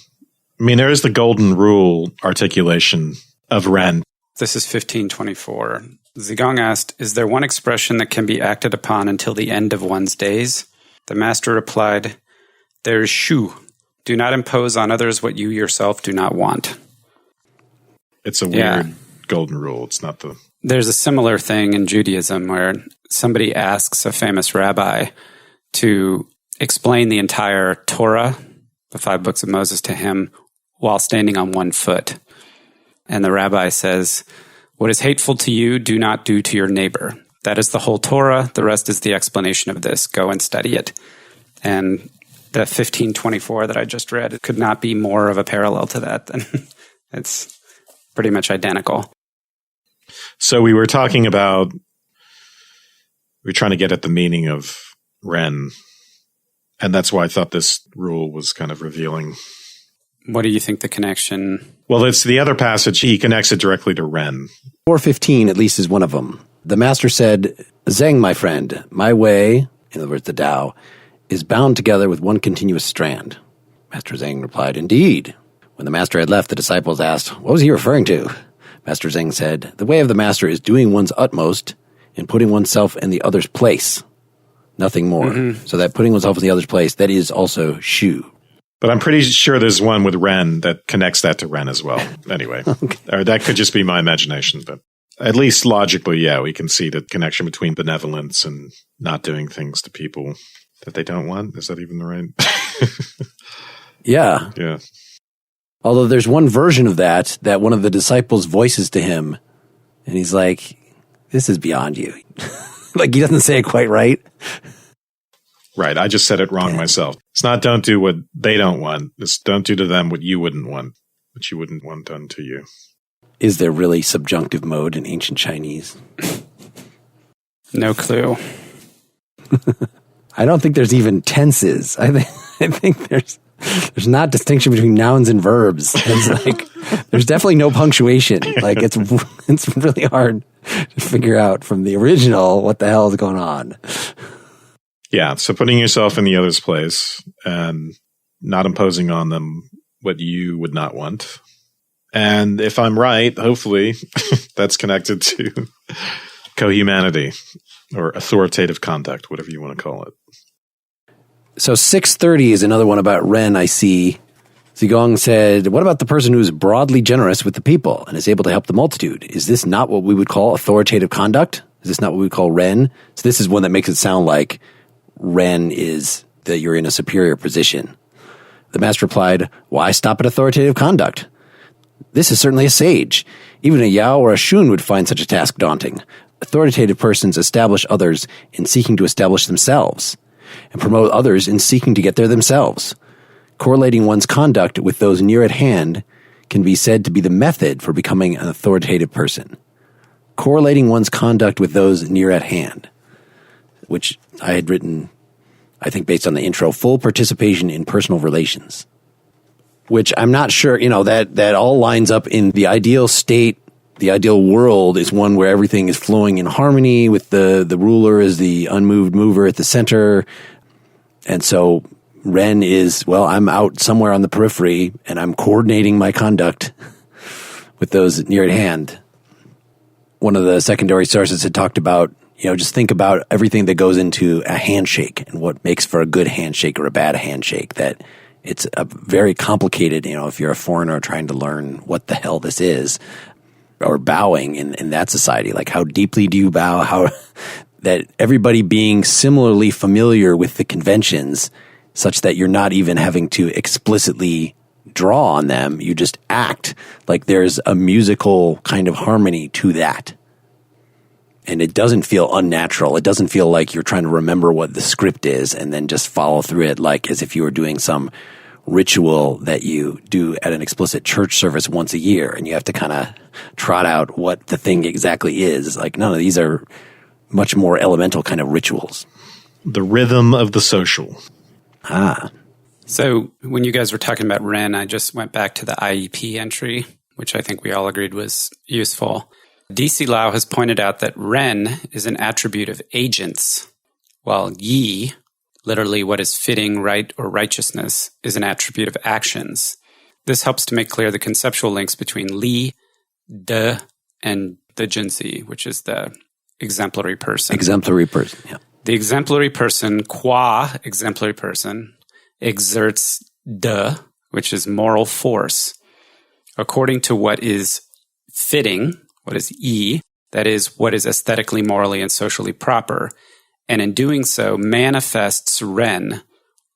I mean, there is the golden rule articulation of Ren. This is 1524. Zigong asked, "Is there one expression that can be acted upon until the end of one's days?" The master replied, "There is shu. Do not impose on others what you yourself do not want." It's a weird golden rule. It's not the... There's a similar thing in Judaism where somebody asks a famous rabbi to explain the entire Torah, the 5 books of Moses, to him while standing on one foot. And the rabbi says, "What is hateful to you, do not do to your neighbor. That is the whole Torah. The rest is the explanation of this. Go and study it." And the 1524 that I just read, it could not be more of a parallel to that. Than it's pretty much identical. So we were talking about, we're trying to get at the meaning of Ren. And that's why I thought this rule was kind of revealing. What do you think the connection? Well, it's the other passage. He connects it directly to Ren. 4:15 at least is one of them. The master said, "Zeng, my friend, my way," in other words, the Tao, "is bound together with one continuous strand." Master Zeng replied, "Indeed." When the master had left, the disciples asked, what was he referring to? Master Zeng said, "The way of the master is doing one's utmost in putting oneself in the other's place. Nothing more. So that putting oneself in the other's place, that is also shu." But I'm pretty sure there's one with Ren that connects that to Ren as well. Anyway, or that could just be my imagination. But at least logically, yeah, we can see the connection between benevolence and not doing things to people that they don't want. Is that even the right? Yeah. Yeah. Although there's one version of that one of the disciples voices to him, and he's like, "This is beyond you." Like he doesn't say it quite right. Right. I just said it wrong myself. It's not don't do what they don't want. It's don't do to them what you wouldn't want done to you. Is there really subjunctive mode in ancient Chinese? No clue. I don't think there's even tenses. I think there's not distinction between nouns and verbs. It's like there's definitely no punctuation. Like it's really hard to figure out from the original what the hell is going on. Yeah, so putting yourself in the other's place and not imposing on them what you would not want. And if I'm right, hopefully that's connected to cohumanity or authoritative conduct, whatever you want to call it. So 630 is another one about Ren I see. Zigong said, what about the person who is broadly generous with the people and is able to help the multitude? Is this not what we would call authoritative conduct? Is this not what we would call Ren? So this is one that makes it sound like Ren is that you're in a superior position. The master replied, why stop at authoritative conduct? This is certainly a sage. Even a Yao or a Shun would find such a task daunting. Authoritative persons establish others in seeking to establish themselves, and promote others in seeking to get there themselves. Correlating one's conduct with those near at hand can be said to be the method for becoming an authoritative person. Correlating one's conduct with those near at hand, which I had written, I think based on the intro, full participation in personal relations, which I'm not sure, that all lines up in the ideal state. The ideal world is one where everything is flowing in harmony with the ruler as the unmoved mover at the center. And so Ren is, well, I'm out somewhere on the periphery and I'm coordinating my conduct with those near at hand. One of the secondary sources had talked about, just think about everything that goes into a handshake and what makes for a good handshake or a bad handshake. That it's a very complicated, if you're a foreigner trying to learn what the hell this is, or bowing in that society. Like how deeply do you bow? How that everybody being similarly familiar with the conventions such that you're not even having to explicitly draw on them. You just act like there's a musical kind of harmony to that. And it doesn't feel unnatural. It doesn't feel like you're trying to remember what the script is and then just follow through it like as if you were doing some ritual that you do at an explicit church service once a year and you have to kind of trot out what the thing exactly is. Like none of these are much more elemental kind of rituals. The rhythm of the social. So when you guys were talking about Ren, I just went back to the IEP entry, which I think we all agreed was useful. DC Lau has pointed out that Ren is an attribute of agents, while Yi, literally what is fitting, right, or righteousness, is an attribute of actions. This helps to make clear the conceptual links between Li, De, and the Jinzi, which is the exemplary person. Exemplary person, yeah. The exemplary person, qua exemplary person, exerts De, which is moral force, according to what is fitting, what is E, that is, what is aesthetically, morally, and socially proper, and in doing so manifests Ren,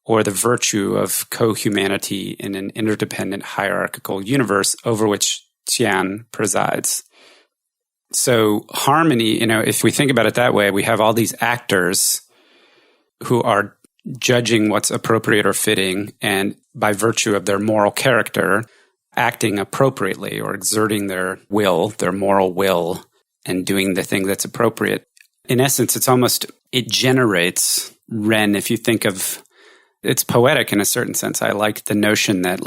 or the virtue of cohumanity in an interdependent hierarchical universe over which Tian presides. So harmony, if we think about it that way, we have all these actors who are judging what's appropriate or fitting, and by virtue of their moral character, acting appropriately or exerting their will, their moral will, and doing the thing that's appropriate. In essence, it generates Ren. If you think of, it's poetic in a certain sense. I like the notion that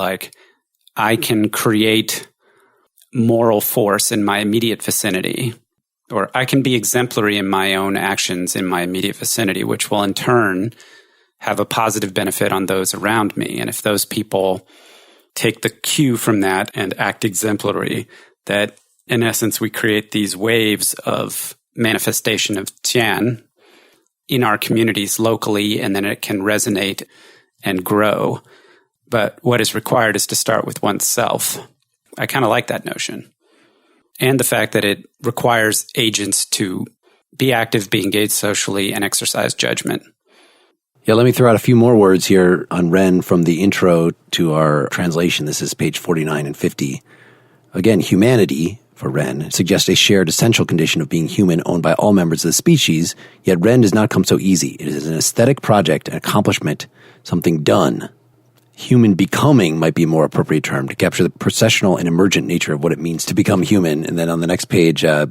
I can create moral force in my immediate vicinity, or I can be exemplary in my own actions in my immediate vicinity, which will in turn have a positive benefit on those around me. And if those people take the cue from that and act exemplary, that in essence, we create these waves of manifestation of Tian in our communities locally, and then it can resonate and grow. But what is required is to start with oneself. I kind of like that notion. And the fact that it requires agents to be active, be engaged socially, and exercise judgment. Yeah, let me throw out a few more words here on Ren from the intro to our translation. This is page 49 and 50. Again, humanity, for Ren, suggests a shared essential condition of being human owned by all members of the species, yet Ren does not come so easy. It is an aesthetic project, an accomplishment, something done. Human becoming might be a more appropriate term to capture the processional and emergent nature of what it means to become human. And then on the next page, it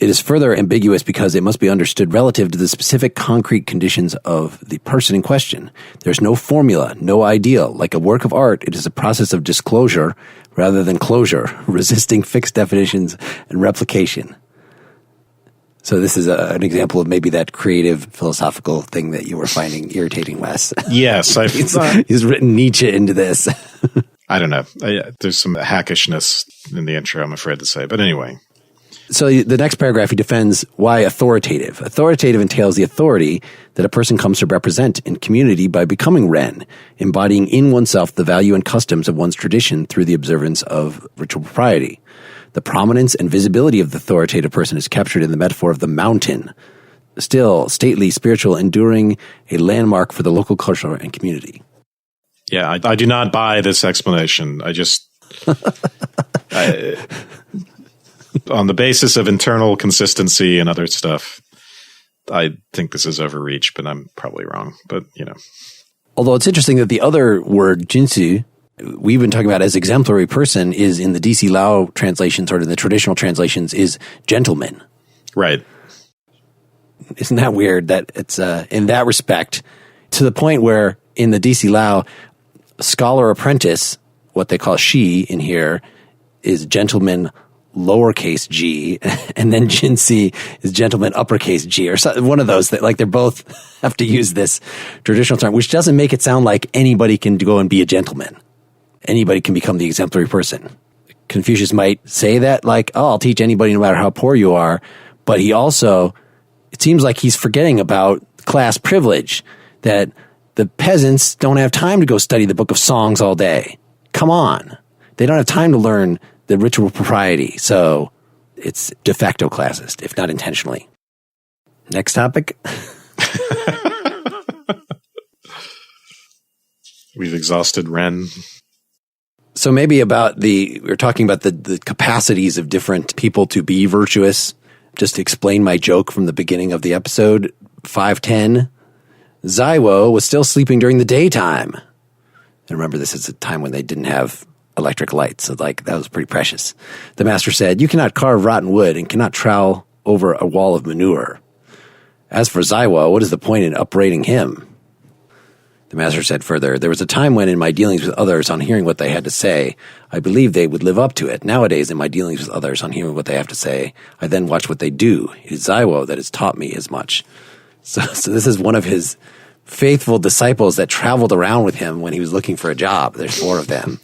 is further ambiguous because it must be understood relative to the specific concrete conditions of the person in question. There's no formula, no ideal. Like a work of art, it is a process of disclosure rather than closure, resisting fixed definitions and replication. So this is an example of maybe that creative philosophical thing that you were finding irritating, Wes. Yes. He's written Nietzsche into this. I don't know. There's some hackishness in the intro, I'm afraid to say. But anyway. So the next paragraph, he defends why authoritative. Authoritative entails the authority that a person comes to represent in community by becoming Ren, embodying in oneself the value and customs of one's tradition through the observance of ritual propriety. The prominence and visibility of the authoritative person is captured in the metaphor of the mountain, still, stately, spiritual, enduring, a landmark for the local culture and community. Yeah, I do not buy this explanation. I just... on the basis of internal consistency and other stuff, I think this is overreach, but I'm probably wrong. But, you know. Although it's interesting that the other word, jinsu, we've been talking about as exemplary person, is in the DC Lao translations or in the traditional translations is gentleman. Right. Isn't that weird that it's in that respect to the point where in the DC Lao, scholar apprentice, what they call shi in here, is gentleman lowercase g, and then jinsi is gentleman uppercase g, or one of those that like they're both have to use this traditional term, which doesn't make it sound like anybody can go and be a gentleman. Anybody can become the exemplary person. Confucius might say that, like, oh, I'll teach anybody no matter how poor you are. But he also, it seems like he's forgetting about class privilege, that the peasants don't have time to go study the book of songs all day. Come on. They don't have time to learn the ritual propriety. So it's de facto classist, if not intentionally. Next topic. We've exhausted Ren. So maybe we're talking about the capacities of different people to be virtuous. Just to explain my joke from the beginning of the episode, 510, Zaiwo was still sleeping during the daytime. And remember, this is a time when they didn't have electric lights, so like that was pretty precious. The master said, "You cannot carve rotten wood and cannot trowel over a wall of manure. As for Zaiwo, what is the point in upbraiding him?" The master said further, "There was a time when in my dealings with others on hearing what they had to say, I believed they would live up to it. Nowadays, in my dealings with others on hearing what they have to say, I then watch what they do. It is Zaiwo that has taught me as much." So this is one of his faithful disciples that traveled around with him when he was looking for a job. There's 4 of them.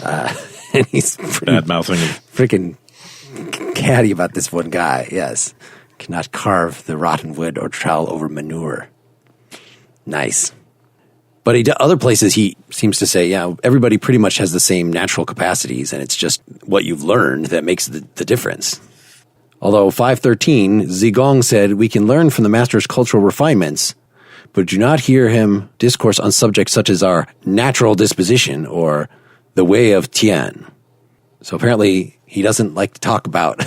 And he's bad-mouthing freaking catty about this one guy. Yes. Cannot carve the rotten wood or trowel over manure. Nice. But other places he seems to say, yeah, everybody pretty much has the same natural capacities, and it's just what you've learned that makes the difference. Although 513, Zigong said, "We can learn from the master's cultural refinements, but do not hear him discourse on subjects such as our natural disposition or the way of Tian." So apparently he doesn't like to talk about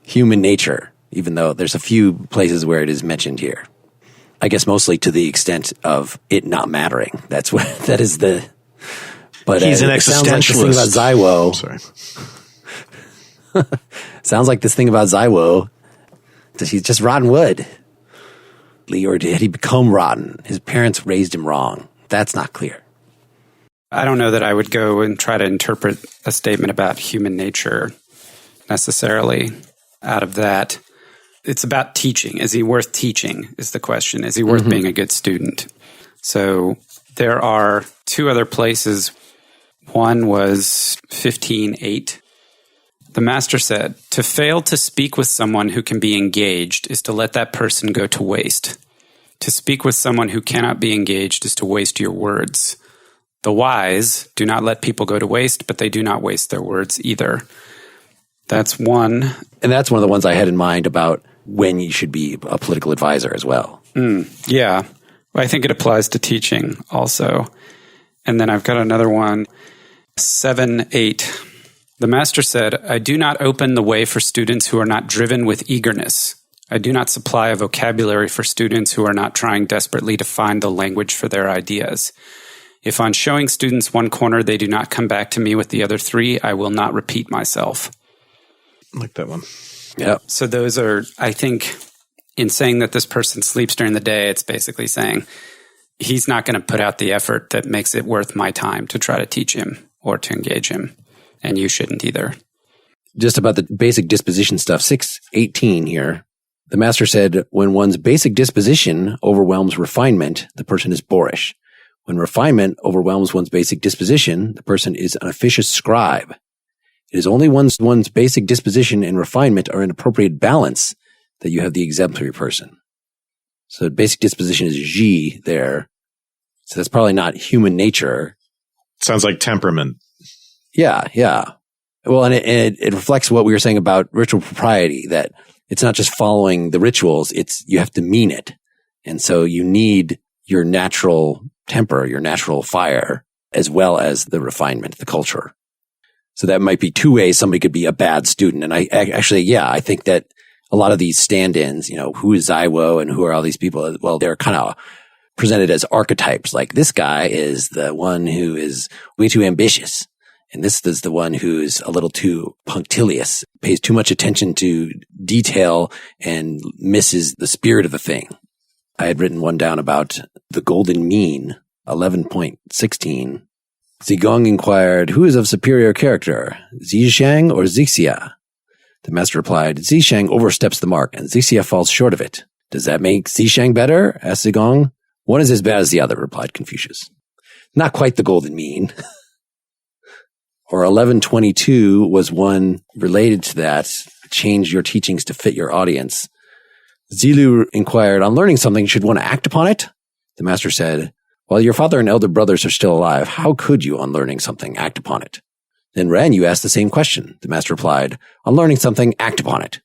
human nature, even though there's a few places where it is mentioned here. I guess mostly to the extent of it not mattering. That's what that is the. But he's an existentialist. Sounds like this thing about Zaiwo. Sorry. Sounds like this thing about Zaiwo. That he's just rotten wood. Or did he become rotten? His parents raised him wrong. That's not clear. I don't know that I would go and try to interpret a statement about human nature necessarily out of that. It's about teaching. Is he worth teaching is the question. Is he worth being a good student? So there are 2 other places. One was 15:8. The master said, "To fail to speak with someone who can be engaged is to let that person go to waste. To speak with someone who cannot be engaged is to waste your words. The wise do not let people go to waste, but they do not waste their words either." That's one. And that's one of the ones I had in mind about when you should be a political advisor as well. Yeah. I think it applies to teaching also. And then I've got another one, 7:8. The master said, I do not open the way for students who are not driven with eagerness. I do not supply a vocabulary for students who are not trying desperately to find the language for their ideas. If on showing students one corner they do not come back to me with the other three, I will not repeat myself. I like that one. Yeah. So those are, I think, in saying that this person sleeps during the day, it's basically saying he's not going to put out the effort that makes it worth my time to try to teach him or to engage him. And you shouldn't either. Just about the basic disposition stuff, 6:18 here. The master said, when one's basic disposition overwhelms refinement, the person is boorish. When refinement overwhelms one's basic disposition, the person is an officious scribe. It is only one's basic disposition and refinement are in appropriate balance that you have the exemplary person. So basic disposition is G there. So that's probably not human nature. Sounds like temperament. Yeah, yeah. Well, and it reflects what we were saying about ritual propriety, that it's not just following the rituals, you have to mean it. And so you need your natural temper, your natural fire, as well as the refinement, the culture. So that might be two ways somebody could be a bad student. And I think that a lot of these stand-ins, who is Zaiwo and who are all these people? Well, they're kind of presented as archetypes. Like this guy is the one who is way too ambitious. And this is the one who's a little too punctilious, pays too much attention to detail and misses the spirit of the thing. I had written one down about the golden mean, 11.16. Zigong inquired, who is of superior character, Zishang or Zixia? The master replied, Zishang oversteps the mark and Zixia falls short of it. Does that make Zishang better? Asked Zigong. One is as bad as the other, replied Confucius. Not quite the golden mean. Or 1122 was one related to that. Change your teachings to fit your audience. Zilu inquired, on learning something, should one act upon it? The master said, while your father and elder brothers are still alive, how could you, on learning something, act upon it? Then Ren, you asked the same question. The master replied, on learning something, act upon it.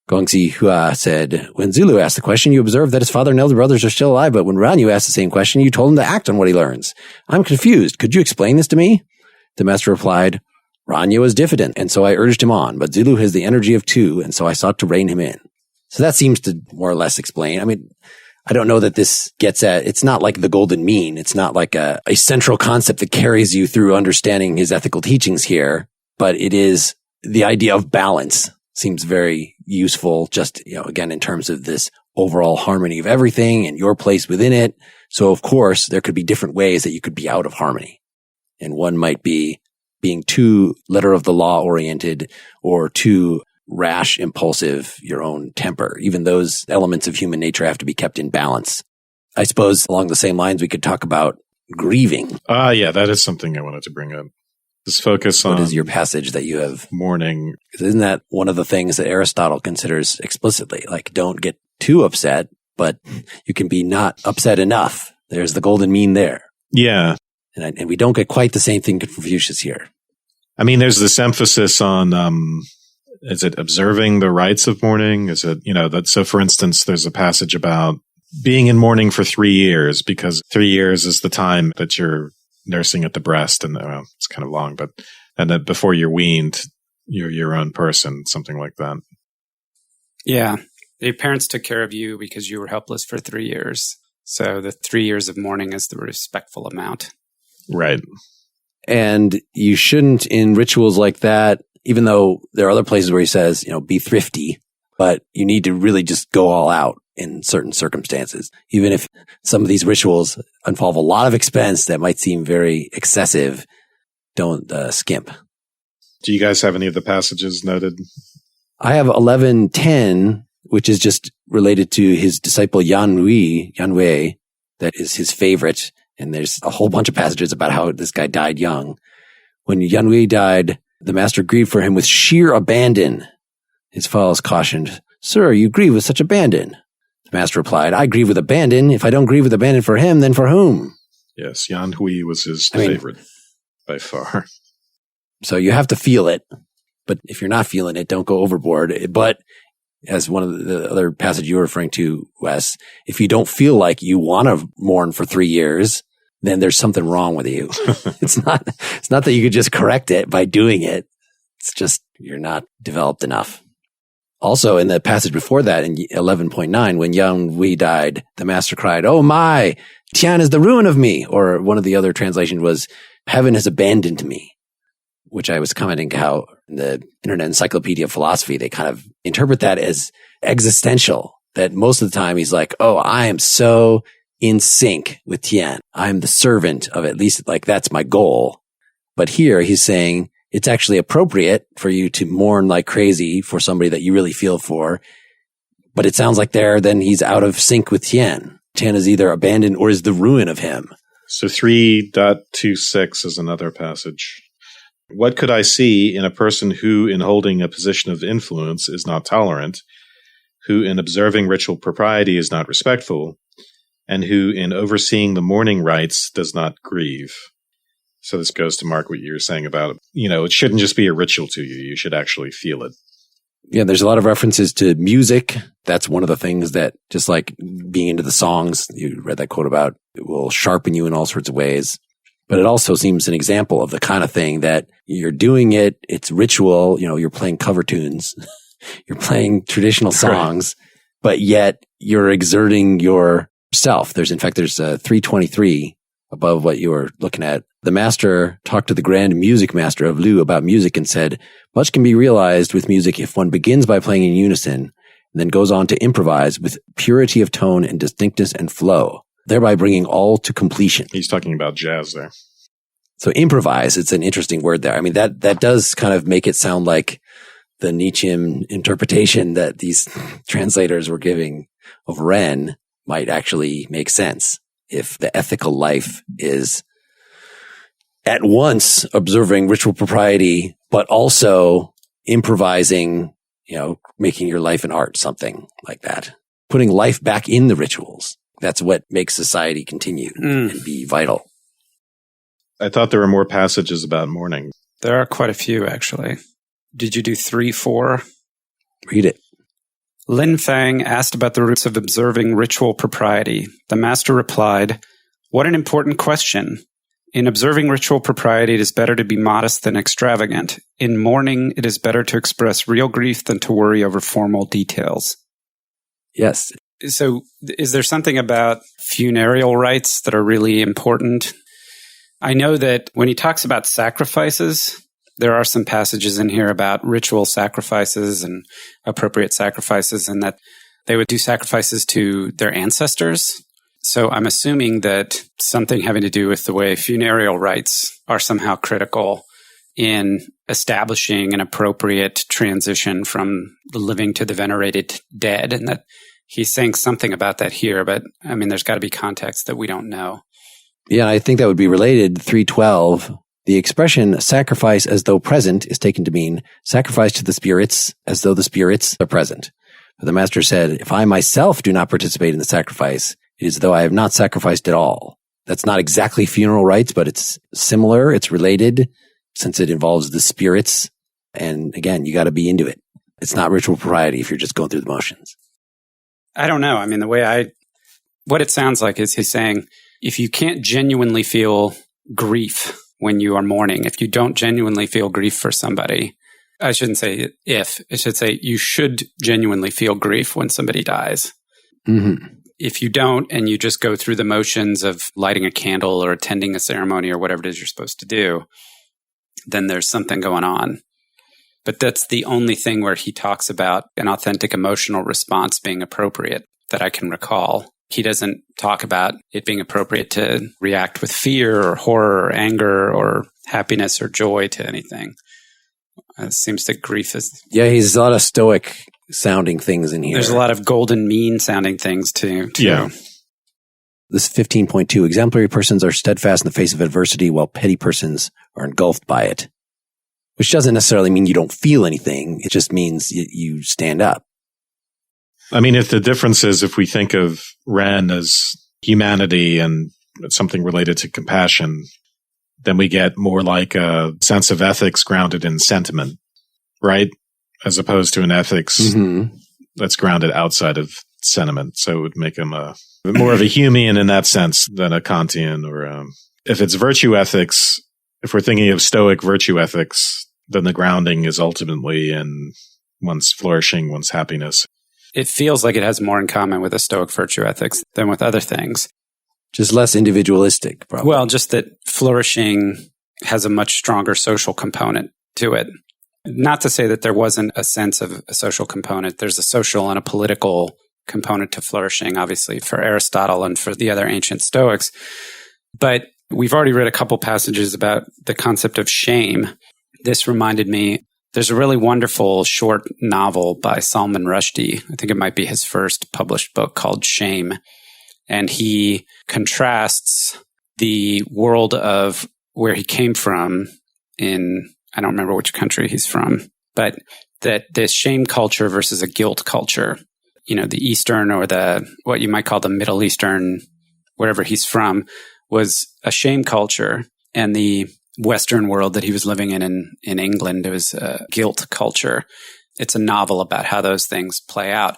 Gongzi Hua said, when Zilu asked the question, you observed that his father and elder brothers are still alive, but when Ren, you asked the same question, you told him to act on what he learns. I'm confused. Could you explain this to me? The master replied, Ranya was diffident, and so I urged him on, but Zilu has the energy of two, and so I sought to rein him in. So that seems to more or less explain. I mean, I don't know that this gets at, it's not like the golden mean. It's not like a central concept that carries you through understanding his ethical teachings here, but it is the idea of balance seems very useful just, again, in terms of this overall harmony of everything and your place within it. So of course, there could be different ways that you could be out of harmony. And one might be being too letter of the law oriented or too rash, impulsive, your own temper. Even those elements of human nature have to be kept in balance. I suppose along the same lines, we could talk about grieving. Yeah, that is something I wanted to bring up. This focus on... What is your passage that you have? Mourning. Isn't that one of the things that Aristotle considers explicitly? Like, don't get too upset, but you can be not upset enough. There's the golden mean there. Yeah. And we don't get quite the same thing Confucius here. I mean, there's this emphasis on, is it observing the rites of mourning? Is it, so for instance, there's a passage about being in mourning for 3 years because 3 years is the time that you're nursing at the breast. And it's kind of long, and that before you're weaned, you're your own person, something like that. Yeah. Your parents took care of you because you were helpless for 3 years. So the 3 years of mourning is the respectful amount. Right. And you shouldn't, in rituals like that, even though there are other places where he says, be thrifty, but you need to really just go all out in certain circumstances. Even if some of these rituals involve a lot of expense that might seem very excessive, don't skimp. Do you guys have any of the passages noted? I have 11:10, which is just related to his disciple Yan Wei, that is his favorite. And there's a whole bunch of passages about how this guy died young. When Yan Wei died, the master grieved for him with sheer abandon. His followers cautioned, Sir, you grieve with such abandon. The master replied, I grieve with abandon. If I don't grieve with abandon for him, then for whom? Yes, Yan Hui was his favorite by far. So you have to feel it. But if you're not feeling it, don't go overboard. But as one of the other passage you were referring to, Wes, if you don't feel like you want to mourn for 3 years, then there's something wrong with you. It's not that you could just correct it by doing it. It's just, you're not developed enough. Also, in the passage before that, in 11.9, when young Wei died, the master cried, "Oh my, Tian is the ruin of me." Or one of the other translations was, "Heaven has abandoned me," which I was commenting how in the Internet Encyclopedia of Philosophy, they kind of interpret that as existential, that most of the time he's like, "Oh, I am so in sync with Tian. I'm the servant of at least, like, that's my goal." But here he's saying, it's actually appropriate for you to mourn like crazy for somebody that you really feel for. But it sounds like then he's out of sync with Tian. Tian is either abandoned or is the ruin of him. So 3.26 is another passage. What could I see in a person who, in holding a position of influence, is not tolerant, who, in observing ritual propriety, is not respectful, and who, in overseeing the mourning rites, does not grieve? So this goes to Mark, what you were saying about, it shouldn't just be a ritual to you. You should actually feel it. Yeah, there's a lot of references to music. That's one of the things that, just like being into the songs, you read that quote about, it will sharpen you in all sorts of ways. But it also seems an example of the kind of thing that you're doing it, it's ritual, you're playing cover tunes, you're playing traditional songs, but yet you're exerting yourself. There's 323 above what you were looking at. The master talked to the grand music master of Lu about music and said, "Much can be realized with music if one begins by playing in unison and then goes on to improvise with purity of tone and distinctness and flow, thereby bringing all to completion." He's talking about jazz there. So improvise, it's an interesting word there. I mean, that does kind of make it sound like the Nietzschean interpretation that these translators were giving of Ren might actually make sense. If the ethical life is at once observing ritual propriety, but also improvising, making your life an art, something like that. Putting life back in the rituals. That's what makes society continue and be vital. I thought there were more passages about mourning. There are quite a few, actually. Did you do 3-4? Read it. Lin Fang asked about the roots of observing ritual propriety. The master replied, "What an important question. In observing ritual propriety, it is better to be modest than extravagant. In mourning, it is better to express real grief than to worry over formal details." Yes. So is there something about funereal rites that are really important? I know that when he talks about sacrifices, there are some passages in here about ritual sacrifices and appropriate sacrifices, and that they would do sacrifices to their ancestors. So I'm assuming that something having to do with the way funereal rites are somehow critical in establishing an appropriate transition from the living to the venerated dead, and that he's saying something about that here. But I mean, there's got to be context that we don't know. Yeah, I think that would be related. 312. The expression sacrifice as though present is taken to mean sacrifice to the spirits as though the spirits are present. But the master said, "If I myself do not participate in the sacrifice, it is as though I have not sacrificed at all." That's not exactly funeral rites, but it's similar. It's related since it involves the spirits. And again, you got to be into it. It's not ritual propriety if you're just going through the motions. I don't know. I mean, what it sounds like is he's saying, if you can't genuinely feel grief when you are mourning, if you don't genuinely feel grief for somebody, I shouldn't say if, it should say you should genuinely feel grief when somebody dies. Mm-hmm. If you don't, and you just go through the motions of lighting a candle or attending a ceremony or whatever it is you're supposed to do, then there's something going on. But that's the only thing where he talks about an authentic emotional response being appropriate that I can recall. He doesn't talk about it being appropriate to react with fear or horror or anger or happiness or joy to anything. It seems that grief is... Yeah, he's a lot of stoic sounding things in here. There's a lot of golden mean sounding things too. Yeah. This 15.2, exemplary persons are steadfast in the face of adversity while petty persons are engulfed by it. Which doesn't necessarily mean you don't feel anything. It just means you stand up. I mean, if the difference is if we think of Ren as humanity and something related to compassion, then we get more like a sense of ethics grounded in sentiment, right? As opposed to an ethics that's grounded outside of sentiment. So it would make him more of a Humean in that sense than a Kantian. Or if it's virtue ethics, if we're thinking of Stoic virtue ethics, then the grounding is ultimately in one's flourishing, one's happiness. It feels like it has more in common with a Stoic virtue ethics than with other things. Just less individualistic, probably. Well, just that flourishing has a much stronger social component to it. Not to say that there wasn't a sense of a social component. There's a social and a political component to flourishing, obviously, for Aristotle and for the other ancient Stoics. But we've already read a couple passages about the concept of shame. This reminded me, there's a really wonderful short novel by Salman Rushdie. I think it might be his first published book, called Shame. And he contrasts the world of where he came from in, I don't remember which country he's from, but that this shame culture versus a guilt culture. You know, the Eastern, or the, what you might call the Middle Eastern, wherever he's from, was a shame culture. And the Western world that he was living in England, it was a guilt culture. It's a novel about how those things play out.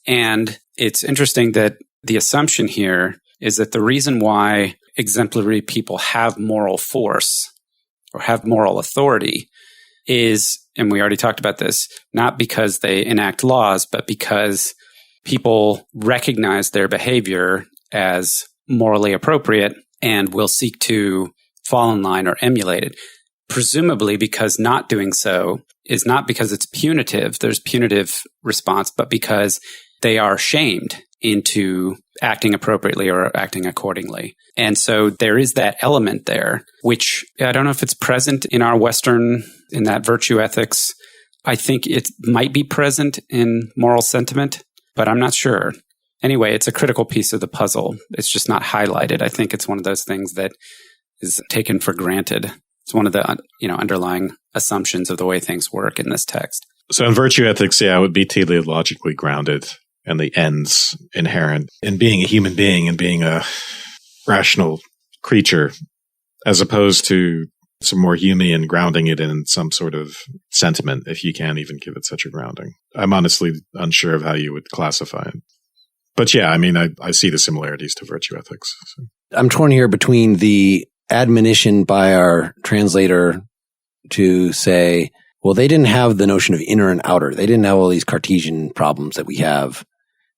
And it's interesting that the assumption here is that the reason why exemplary people have moral force or have moral authority is, and we already talked about this, not because they enact laws, but because people recognize their behavior as morally appropriate and will seek to fall in line or emulate it. Presumably because not doing so is not because it's punitive, there's punitive response, but because they are shamed into acting appropriately or acting accordingly. And so there is that element there, which I don't know if it's present in our Western, in that virtue ethics. I think it might be present in moral sentiment, but I'm not sure. Anyway, it's a critical piece of the puzzle. It's just not highlighted. I think it's one of those things that is taken for granted. It's one of the underlying assumptions of the way things work in this text. So in virtue ethics, it would be teleologically grounded, and the ends inherent in being a human being and being a rational creature, as opposed to some more Humean grounding it in some sort of sentiment, if you can't even give it such a grounding. I'm honestly unsure of how you would classify it. But yeah, I mean, I see the similarities to virtue ethics. So. I'm torn here between the admonition by our translator to say, well, they didn't have the notion of inner and outer. They didn't have all these Cartesian problems that we have.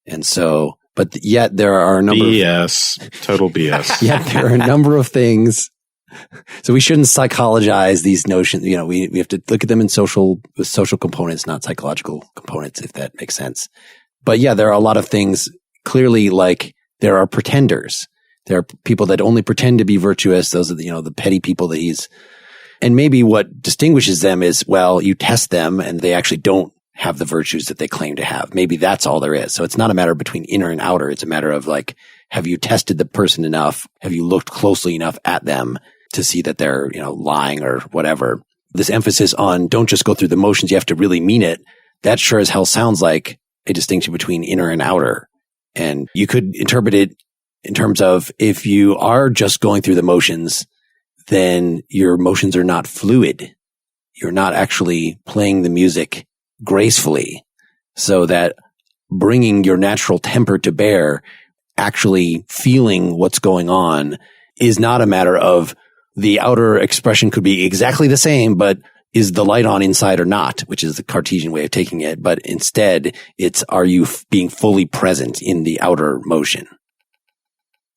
And so, but yet there are a number total BS. Yet there are a number of things. So we shouldn't psychologize these notions. We have to look at them with social components, not psychological components, if that makes sense. But yeah, there are a lot of things clearly, like there are pretenders. There are people that only pretend to be virtuous. Those are the petty people that and maybe what distinguishes them is, well, you test them and they actually don't have the virtues that they claim to have. Maybe that's all there is. So it's not a matter between inner and outer. It's a matter of like, have you tested the person enough? Have you looked closely enough at them to see that they're, lying or whatever? This emphasis on don't just go through the motions. You have to really mean it. That sure as hell sounds like a distinction between inner and outer. And you could interpret it in terms of if you are just going through the motions, then your motions are not fluid. You're not actually playing the music gracefully, so that bringing your natural temper to bear, actually feeling what's going on, is not a matter of the outer expression could be exactly the same, but is the light on inside or not, which is the Cartesian way of taking it. But instead, it's, are you being fully present in the outer motion?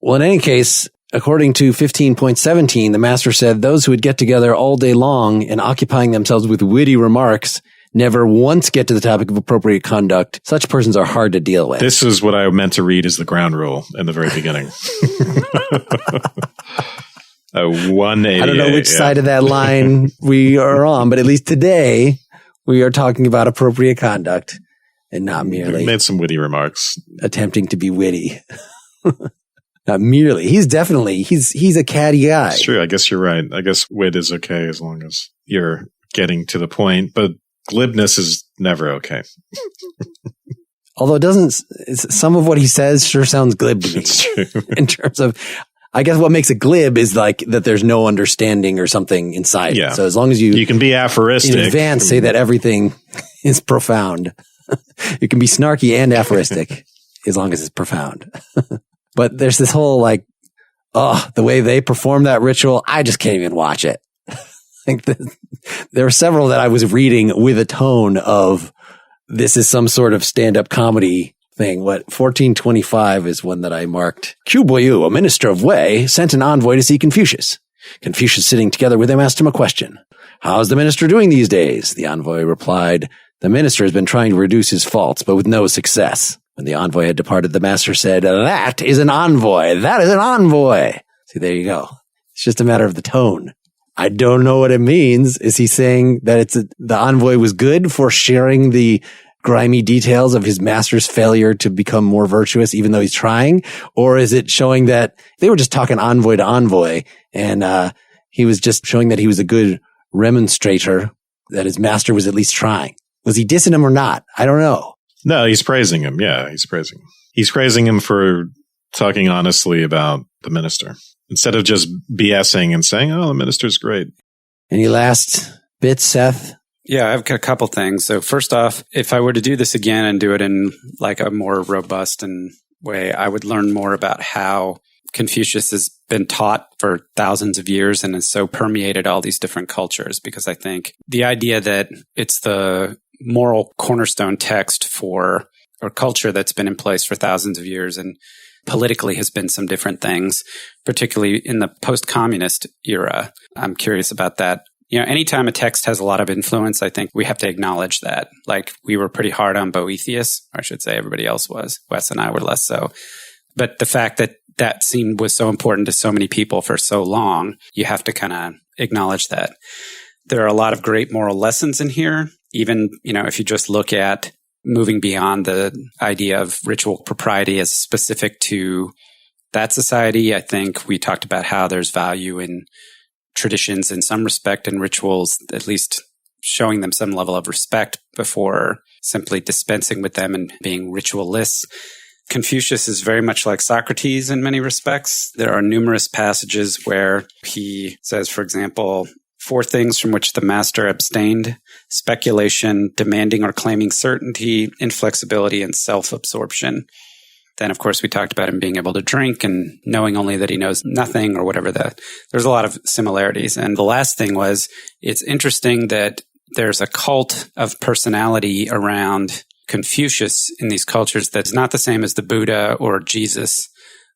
Well, in any case, according to 15.17, the master said, those who would get together all day long and occupying themselves with witty remarks never once get to the topic of appropriate conduct. Such persons are hard to deal with. This is what I meant to read as the ground rule in the very beginning. 180. I don't know which side of that line we are on, but at least today we are talking about appropriate conduct and not merely made some witty remarks, attempting to be witty. Not merely. He's a catty guy. It's true. I guess you're right. I guess wit is okay as long as you're getting to the point, but glibness is never okay. Although some of what he says sure sounds glib to me. It's true. In terms of, I guess what makes it glib is like that there's no understanding or something inside it. So as long as you can be aphoristic in advance, say that everything is profound. You can be snarky and aphoristic as long as it's profound. But there's this whole the way they perform that ritual, I just can't even watch it. Like there were several that I was reading with a tone of this is some sort of stand-up comedy thing. 1425 is one that I marked. Qiu Boyu, a minister of Wei, sent an envoy to see Confucius. Confucius, sitting together with him, asked him a question. How's the minister doing these days? The envoy replied, the minister has been trying to reduce his faults, but with no success. When the envoy had departed, the master said, that is an envoy. That is an envoy. See, there you go. It's just a matter of the tone. I don't know what it means. Is he saying that the envoy was good for sharing the grimy details of his master's failure to become more virtuous, even though he's trying? Or is it showing that they were just talking envoy to envoy, and he was just showing that he was a good remonstrator, that his master was at least trying? Was he dissing him or not? I don't know. No, he's praising him. Yeah, he's praising him. He's praising him for talking honestly about the minister, instead of just BSing and saying, oh, the minister's great. Any last bits, Seth? Yeah, I've got a couple things. So first off, if I were to do this again and do it in like a more robust way, I would learn more about how Confucius has been taught for thousands of years and has so permeated all these different cultures, because I think the idea that it's the moral cornerstone text for a culture that's been in place for thousands of years and politically has been some different things, particularly in the post-communist era. I'm curious about that. You know, anytime a text has a lot of influence, I think we have to acknowledge that. Like, we were pretty hard on Boethius, or I should say everybody else was. Wes and I were less so. But the fact that that scene was so important to so many people for so long, you have to kind of acknowledge that. There are a lot of great moral lessons in here. Even, you know, if you just look at moving beyond the idea of ritual propriety as specific to that society, I think we talked about how there's value in traditions in some respect and rituals, at least showing them some level of respect before simply dispensing with them and being ritualists. Confucius is very much like Socrates in many respects. There are numerous passages where he says, for example, 4 things from which the master abstained: speculation, demanding or claiming certainty, inflexibility, and self-absorption. Then, of course, we talked about him being able to drink and knowing only that he knows nothing or whatever that. There's a lot of similarities. And the last thing was, it's interesting that there's a cult of personality around Confucius in these cultures that's not the same as the Buddha or Jesus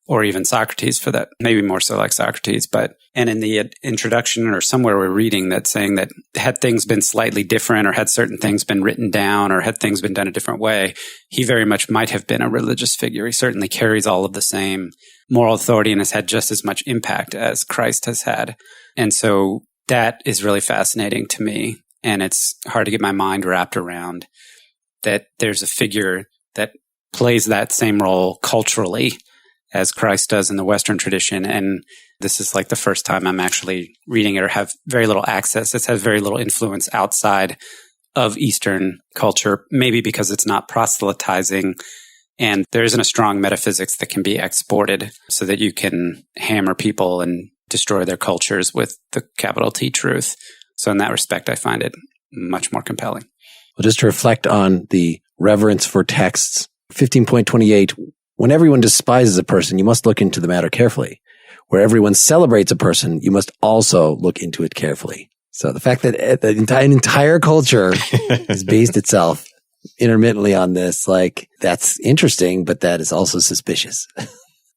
or even Socrates, for that, maybe more so like Socrates. And in the introduction or somewhere we're reading that saying that had things been slightly different, or had certain things been written down, or had things been done a different way, he very much might have been a religious figure. He certainly carries all of the same moral authority and has had just as much impact as Christ has had. And so that is really fascinating to me. And it's hard to get my mind wrapped around that there's a figure that plays that same role culturally as Christ does in the Western tradition. And this is like the first time I'm actually reading it or have very little access. It has very little influence outside of Eastern culture, maybe because it's not proselytizing and there isn't a strong metaphysics that can be exported so that you can hammer people and destroy their cultures with the capital T truth. So in that respect, I find it much more compelling. Well, just to reflect on the reverence for texts, 15.28, when everyone despises a person, you must look into the matter carefully. Where everyone celebrates a person, you must also look into it carefully. So the fact that the entire culture has based itself intermittently on this, like, that's interesting, but that is also suspicious.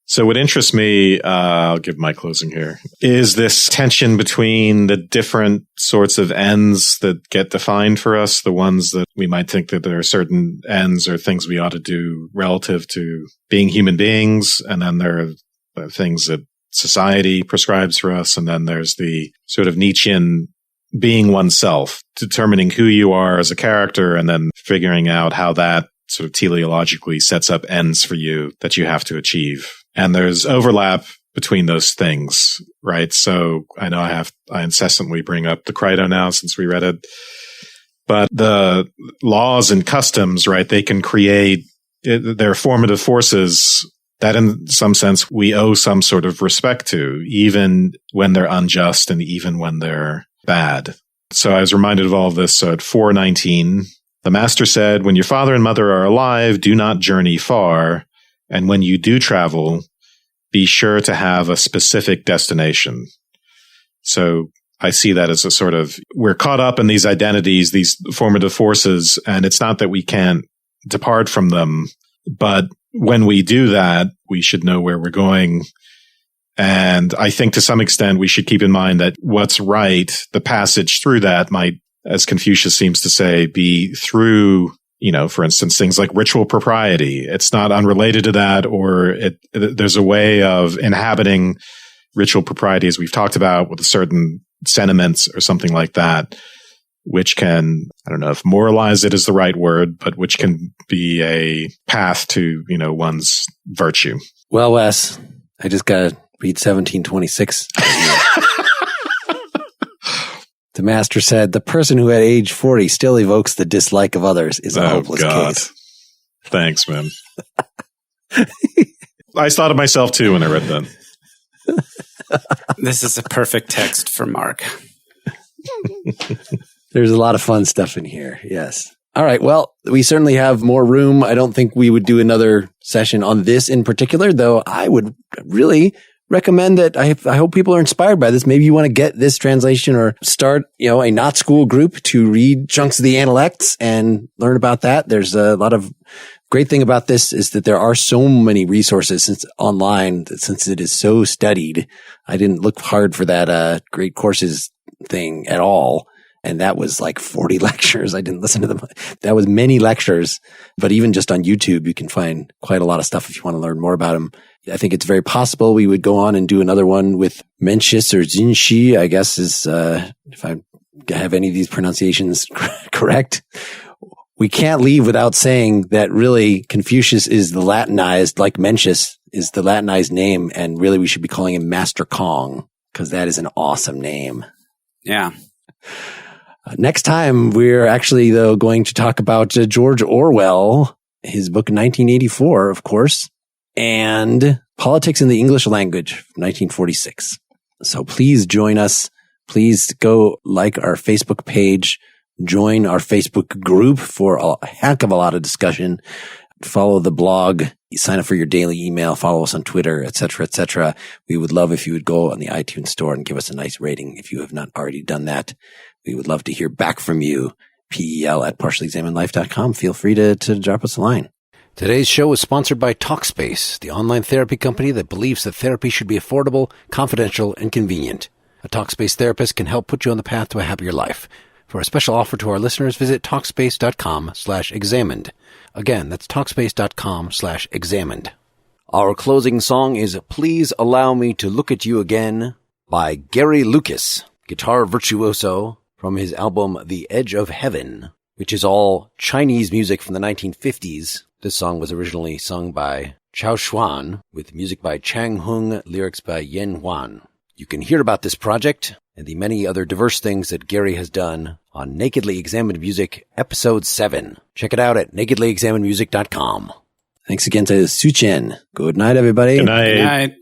So what interests me, I'll give my closing here, is this tension between the different sorts of ends that get defined for us, the ones that we might think that there are certain ends or things we ought to do relative to being human beings, and then there are things that society prescribes for us, and then there's the sort of Nietzschean being oneself, determining who you are as a character, and then figuring out how that sort of teleologically sets up ends for you that you have to achieve. And there's overlap between those things, right? So I know I incessantly bring up the Crito now since we read it, but the laws and customs, right? They can create, they're formative forces that in some sense we owe some sort of respect to, even when they're unjust and even when they're bad. So I was reminded of all of this. So at 4:19, the master said, when your father and mother are alive, do not journey far. And when you do travel, be sure to have a specific destination. So I see that as a sort of, we're caught up in these identities, these formative forces, and it's not that we can't depart from them, but when we do that, we should know where we're going. And I think to some extent, we should keep in mind that what's right, the passage through that might, as Confucius seems to say, be through, for instance, things like ritual propriety. It's not unrelated to that, or there's a way of inhabiting ritual propriety, as we've talked about, with certain sentiments or something like that, which can, I don't know if moralize it is the right word, but which can be a path to, one's virtue. Well, Wes, I just got to read 1726. The master said, the person who at age 40 still evokes the dislike of others is a hopeless case. Thanks, man. I thought of myself too when I read that. This is a perfect text for Mark. There's a lot of fun stuff in here. Yes. All right. Well, we certainly have more room. I don't think we would do another session on this in particular, though I would really recommend that. I hope people are inspired by this. Maybe you want to get this translation or start, a not school group to read chunks of the Analects and learn about that. There's a lot of great thing about this is that there are so many resources since it is so studied. I didn't look hard for that great courses thing at all. And that was like 40 lectures. I didn't listen to them. That was many lectures. But even just on YouTube, you can find quite a lot of stuff if you want to learn more about them. I think it's very possible we would go on and do another one with Mencius or Zinshi, I guess is, if I have any of these pronunciations correct. We can't leave without saying that really Confucius is the Latinized, like Mencius is the Latinized name. And really we should be calling him Master Kong because that is an awesome name. Yeah. Next time, we're actually, though, going to talk about George Orwell, his book 1984, of course, and Politics in the English Language, 1946. So please join us. Please go like our Facebook page, join our Facebook group for a heck of a lot of discussion, follow the blog, sign up for your daily email, follow us on Twitter, etc., etc. We would love if you would go on the iTunes store and give us a nice rating if you have not already done that. We would love to hear back from you. PEL at partiallyexaminedlife.com. Feel free to drop us a line. Today's show is sponsored by Talkspace, the online therapy company that believes that therapy should be affordable, confidential, and convenient. A Talkspace therapist can help put you on the path to a happier life. For a special offer to our listeners, visit Talkspace.com/examined. Again, that's Talkspace.com/examined. Our closing song is Please Allow Me to Look at You Again by Gary Lucas, guitar virtuoso, from his album The Edge of Heaven, which is all Chinese music from the 1950s. This song was originally sung by Chao Xuan, with music by Chang Hung, lyrics by Yen Huan. You can hear about this project and the many other diverse things that Gary has done on Nakedly Examined Music, Episode 7. Check it out at nakedlyexaminedmusic.com. Thanks again to Su Chen. Good night, everybody. Good night. Good night.